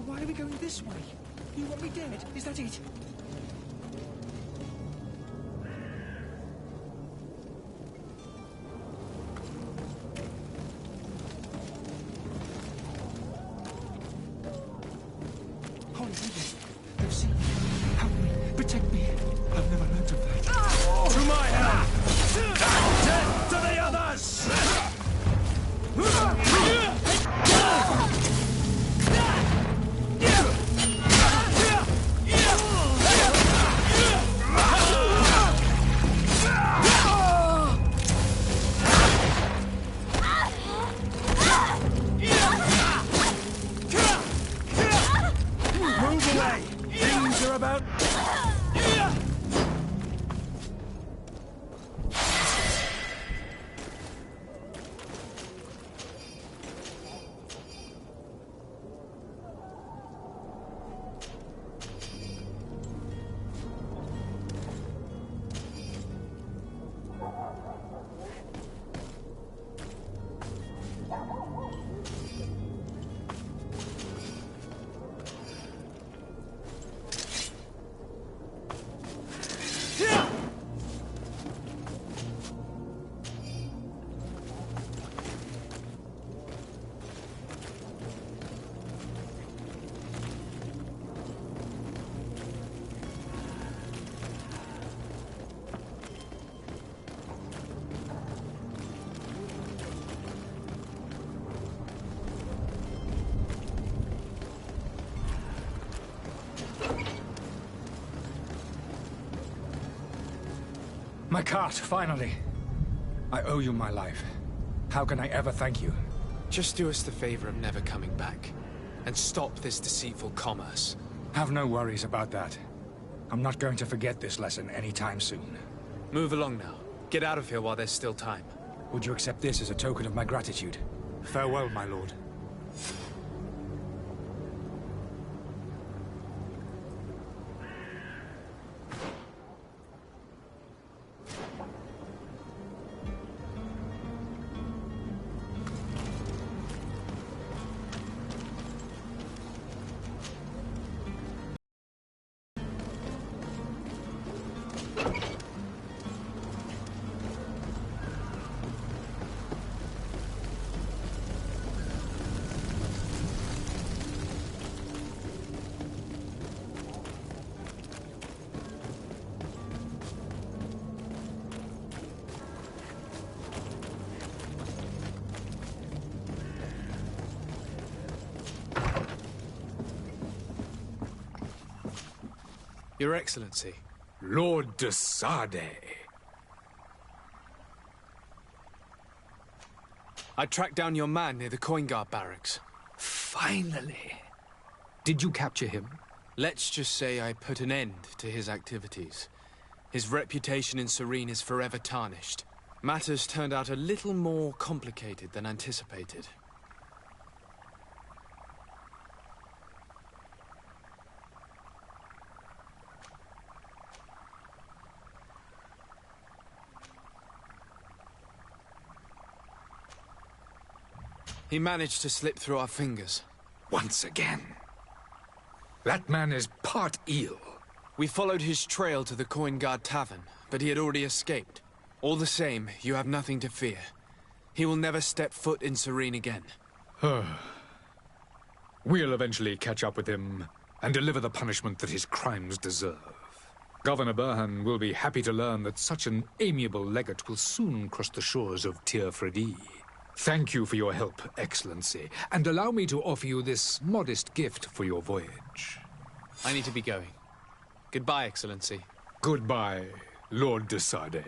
[SPEAKER 13] Why are we going this way? You want me dead? Is that it? Holy leaders, they've seen me. Help me. Protect me. I've never learned of that.
[SPEAKER 1] To my help! And death to the others! Move away! Things are about...
[SPEAKER 13] My cart, finally. I owe you my life. How can I ever thank you?
[SPEAKER 3] Just do us the favor of never coming back. And stop this deceitful commerce.
[SPEAKER 13] Have no worries about that. I'm not going to forget this lesson anytime soon.
[SPEAKER 3] Move along now. Get out of here while there's still time.
[SPEAKER 13] Would you accept this as a token of my gratitude? Farewell, my lord.
[SPEAKER 3] Your Excellency.
[SPEAKER 13] Lord de Sade.
[SPEAKER 3] I tracked down your man near the Coin Guard barracks.
[SPEAKER 13] Finally. Did you capture him?
[SPEAKER 3] Let's just say I put an end to his activities. His reputation in Serene is forever tarnished. Matters turned out a little more complicated than anticipated. He managed to slip through our fingers.
[SPEAKER 13] Once again. That man is part eel.
[SPEAKER 3] We followed his trail to the Coin Guard Tavern, but he had already escaped. All the same, you have nothing to fear. He will never step foot in Serene again.
[SPEAKER 13] We'll eventually catch up with him and deliver the punishment that his crimes deserve. Governor Burhan will be happy to learn that such an amiable legate will soon cross the shores of Tir Fredi. Thank you for your help, Excellency, and allow me to offer you this modest gift for your voyage.
[SPEAKER 3] I need to be going. Goodbye, Excellency.
[SPEAKER 13] Goodbye, Lord de Sade.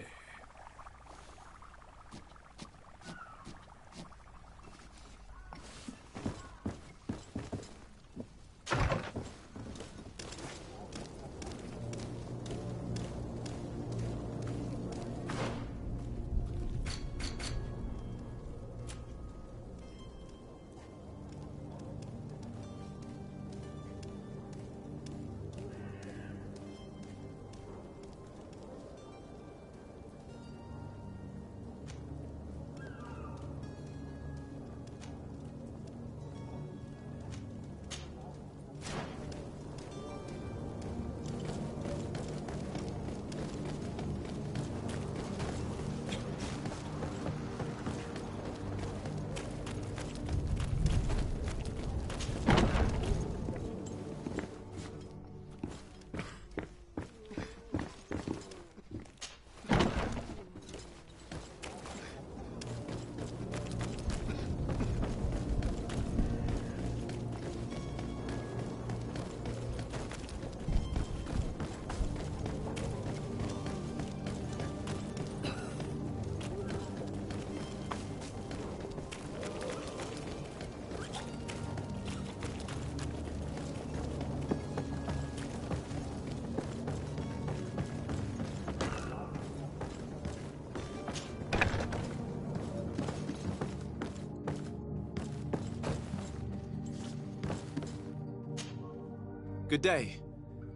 [SPEAKER 3] Good day.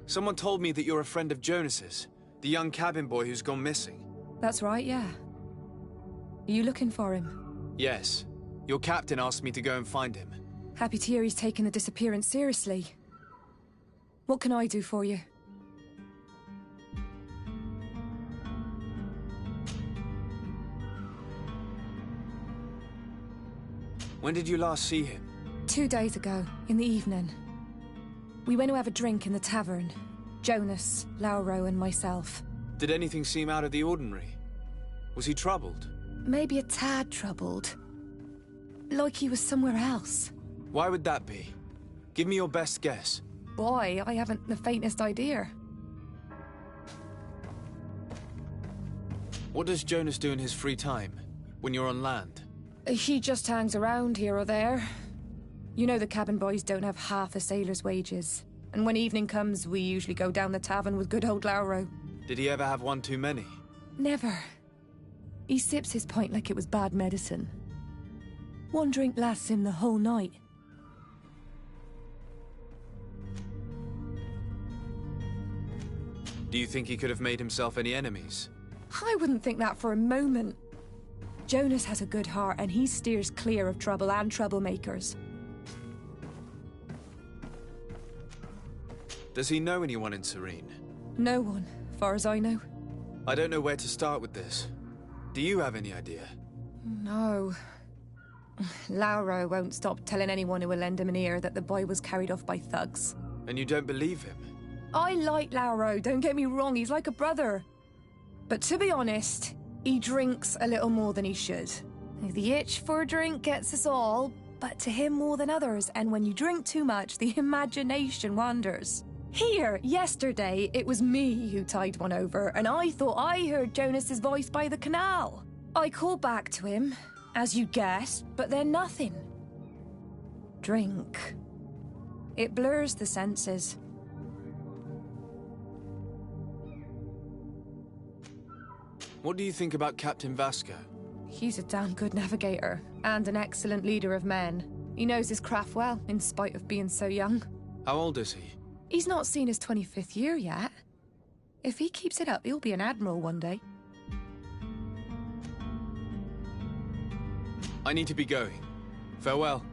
[SPEAKER 3] Someone told me that you're a friend of Jonas's, the young cabin boy who's gone missing.
[SPEAKER 20] That's right, yeah. Are you looking for him?
[SPEAKER 3] Yes. Your captain asked me to go and find him.
[SPEAKER 20] Happy to hear he's taken the disappearance seriously. What can I do for you?
[SPEAKER 3] When did you last see him?
[SPEAKER 20] 2 days ago, in the evening. We went to have a drink in the tavern. Jonas, Lauro and myself.
[SPEAKER 3] Did anything seem out of the ordinary? Was he troubled?
[SPEAKER 20] Maybe a tad troubled. Like he was somewhere else.
[SPEAKER 3] Why would that be? Give me your best guess.
[SPEAKER 20] Boy, I haven't the faintest idea.
[SPEAKER 3] What does Jonas do in his free time, when you're on land?
[SPEAKER 20] He just hangs around here or there. You know the cabin boys don't have half a sailor's wages. And when evening comes, we usually go down the tavern with good old Lauro.
[SPEAKER 3] Did he ever have one too many?
[SPEAKER 20] Never. He sips his pint like it was bad medicine. One drink lasts him the whole night.
[SPEAKER 3] Do you think he could have made himself any enemies?
[SPEAKER 20] I wouldn't think that for a moment. Jonas has a good heart and he steers clear of trouble and troublemakers.
[SPEAKER 3] Does he know anyone in Serene?
[SPEAKER 20] No one, far as I know.
[SPEAKER 3] I don't know where to start with this. Do you have any idea?
[SPEAKER 20] No. Lauro won't stop telling anyone who will lend him an ear that the boy was carried off by thugs.
[SPEAKER 3] And you don't believe him?
[SPEAKER 20] I like Lauro, don't get me wrong, he's like a brother. But to be honest, he drinks a little more than he should. The itch for a drink gets us all, but to him more than others, and when you drink too much, the imagination wanders. Here, yesterday, it was me who tied one over, and I thought I heard Jonas's voice by the canal. I called back to him, as you guessed, but then nothing. Drink. It blurs the senses.
[SPEAKER 3] What do you think about Captain Vasco?
[SPEAKER 20] He's a damn good navigator, and an excellent leader of men. He knows his craft well, in spite of being so young.
[SPEAKER 3] How old is he?
[SPEAKER 20] He's not seen his 25th year yet. If he keeps it up, he'll be an admiral one day.
[SPEAKER 3] I need to be going. Farewell.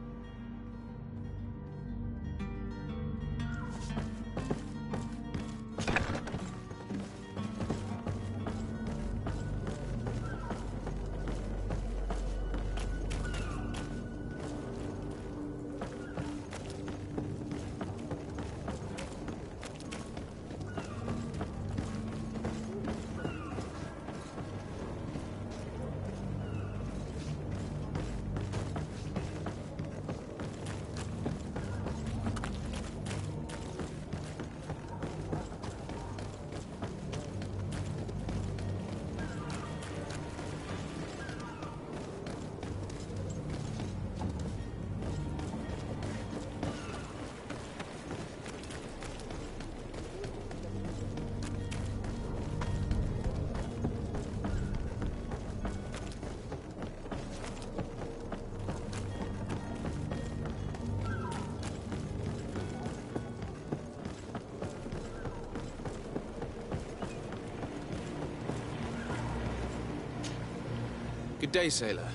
[SPEAKER 3] Good day, sailor.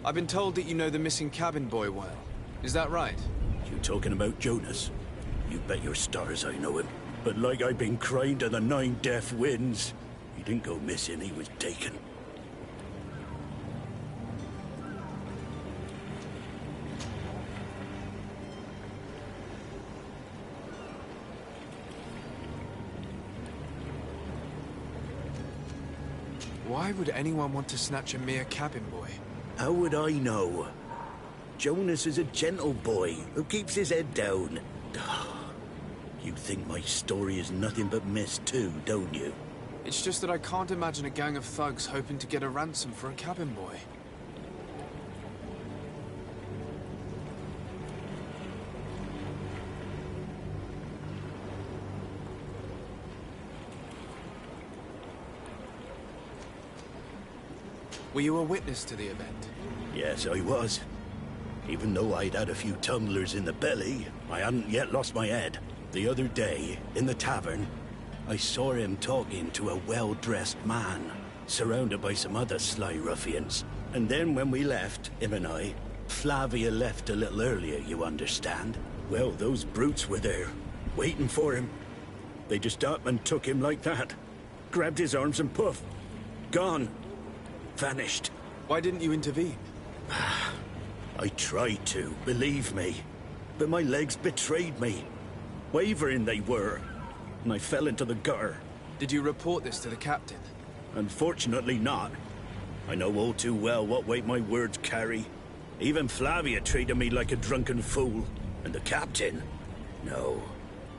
[SPEAKER 3] I've been told that you know the missing cabin boy well. Is that right?
[SPEAKER 17] You talking about Jonas? You bet your stars I know him. But like I've been crying to the 9 deaf winds, he didn't go missing, he was taken.
[SPEAKER 3] Why would anyone want to snatch a mere cabin boy?
[SPEAKER 17] How would I know? Jonas is a gentle boy who keeps his head down. You think my story is nothing but mist too, don't you?
[SPEAKER 3] It's just that I can't imagine a gang of thugs hoping to get a ransom for a cabin boy. Were you a witness to the event?
[SPEAKER 17] Yes, I was. Even though I'd had a few tumblers in the belly, I hadn't yet lost my head. The other day, in the tavern, I saw him talking to a well-dressed man, surrounded by some other sly ruffians. And then when we left, him and I, Flavia left a little earlier, you understand? Well, those brutes were there, waiting for him. They just up and took him like that. Grabbed his arms and poof, gone. Vanished.
[SPEAKER 3] Why didn't you intervene?
[SPEAKER 17] I tried to, believe me. But my legs betrayed me. Wavering they were. And I fell into the gutter.
[SPEAKER 3] Did you report this to the captain?
[SPEAKER 17] Unfortunately not. I know all too well what weight my words carry. Even Flavia treated me like a drunken fool. And the captain? No,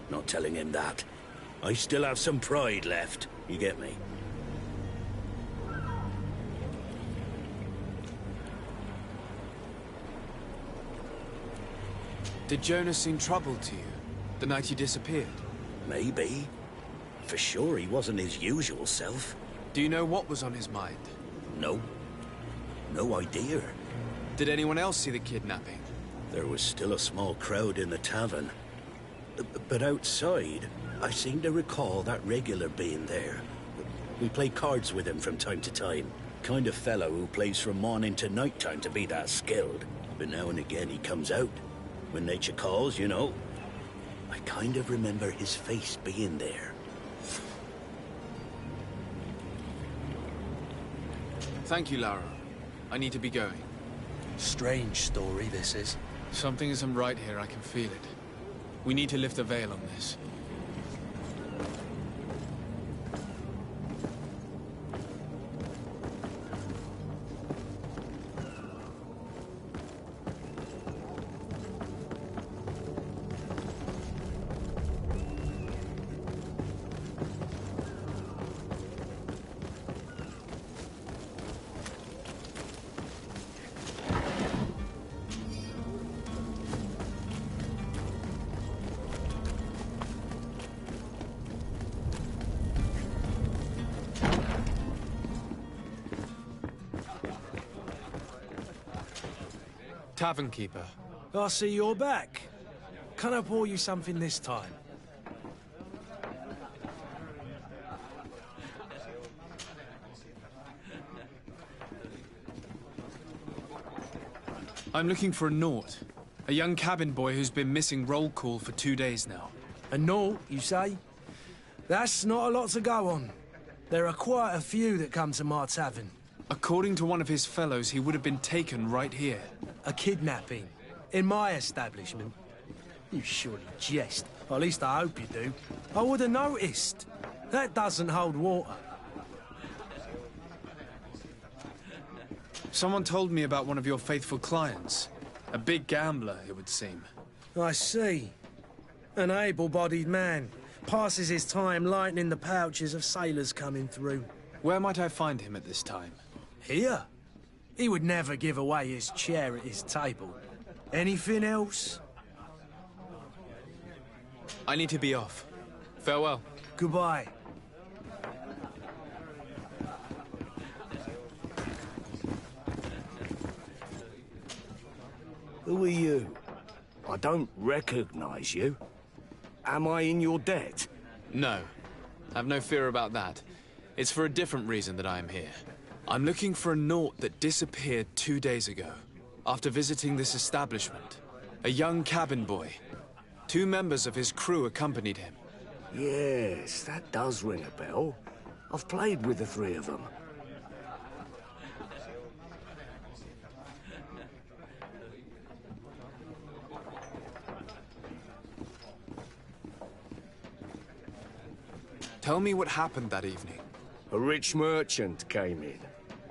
[SPEAKER 17] not telling him that. I still have some pride left. You get me?
[SPEAKER 9] Did Jonas seem troubled to you, the night he disappeared?
[SPEAKER 17] Maybe. For sure he wasn't his usual self.
[SPEAKER 9] Do you know what was on his mind?
[SPEAKER 17] No. No idea.
[SPEAKER 9] Did anyone else see the kidnapping?
[SPEAKER 17] There was still a small crowd in the tavern. But outside, I seem to recall that regular being there. We play cards with him from time to time. Kind of fellow who plays from morning to night time to be that skilled. But now and again he comes out. When nature calls, you know. I kind of remember his face being there.
[SPEAKER 9] Thank you, Lara. I need to be going.
[SPEAKER 5] Strange story, this is.
[SPEAKER 3] Something isn't right here, I can feel it. We need to lift the veil on this. Tavern keeper.
[SPEAKER 5] I see you're back. Can I pour you something this time?
[SPEAKER 3] I'm looking for a Naut. A young cabin boy who's been missing roll call for 2 days now.
[SPEAKER 5] A Naut, you say? That's not a lot to go on. There are quite a few that come to my tavern.
[SPEAKER 3] According to one of his fellows, he would have been taken right here.
[SPEAKER 5] A kidnapping? In my establishment? You surely jest. Or at least I hope you do. I would have noticed. That doesn't hold water.
[SPEAKER 3] Someone told me about one of your faithful clients. A big gambler, it would seem.
[SPEAKER 5] I see. An able-bodied man. Passes his time lightening the pouches of sailors coming through.
[SPEAKER 3] Where might I find him at this time?
[SPEAKER 5] Here? He would never give away his chair at his table. Anything else?
[SPEAKER 3] I need to be off. Farewell.
[SPEAKER 5] Goodbye.
[SPEAKER 11] Who are you? I don't recognize you. Am I in your debt?
[SPEAKER 3] No. Have no fear about that. It's for a different reason that I am here. I'm looking for a Naut that disappeared 2 days ago, after visiting this establishment. A young cabin boy. 2 members of his crew accompanied him.
[SPEAKER 11] Yes, that does ring a bell. I've played with the 3 of them.
[SPEAKER 3] Tell me what happened that evening.
[SPEAKER 11] A rich merchant came in,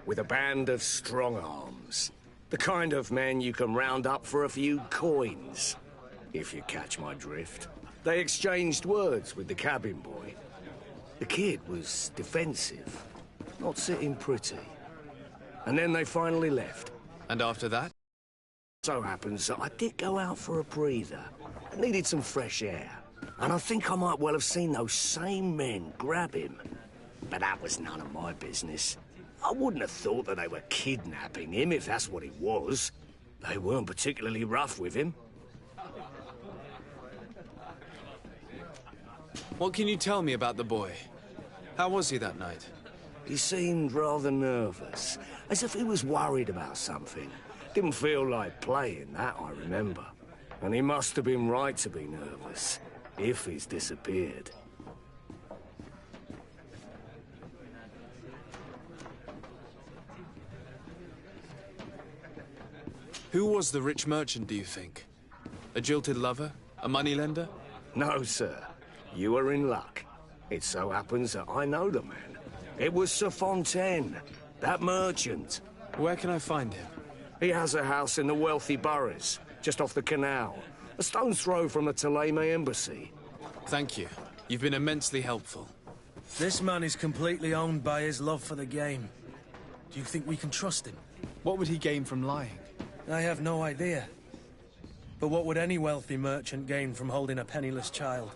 [SPEAKER 11] with a band of strong arms. The kind of men you can round up for a few coins, if you catch my drift. They exchanged words with the cabin boy. The kid was defensive, not sitting pretty. And then they finally left.
[SPEAKER 3] And after that?
[SPEAKER 11] So happens that I did go out for a breather. I needed some fresh air. And I think I might well have seen those same men grab him. But that was none of my business. I wouldn't have thought that they were kidnapping him, if that's what it was. They weren't particularly rough with him.
[SPEAKER 3] What can you tell me about the boy? How was he that night?
[SPEAKER 11] He seemed rather nervous, as if he was worried about something. Didn't feel like playing, that I remember. And he must have been right to be nervous, if he's disappeared.
[SPEAKER 3] Who was the rich merchant, do you think? A jilted lover? A moneylender?
[SPEAKER 11] No, sir. You are in luck. It so happens that I know the man. It was Sir Fontaine, that merchant.
[SPEAKER 3] Where can I find him?
[SPEAKER 11] He has a house in the wealthy boroughs, just off the canal. A stone's throw from the Tolensk embassy.
[SPEAKER 3] Thank you. You've been immensely helpful.
[SPEAKER 5] This man is completely owned by his love for the game. Do you think we can trust him?
[SPEAKER 3] What would he gain from lying?
[SPEAKER 5] I have no idea. But what would any wealthy merchant gain from holding a penniless child?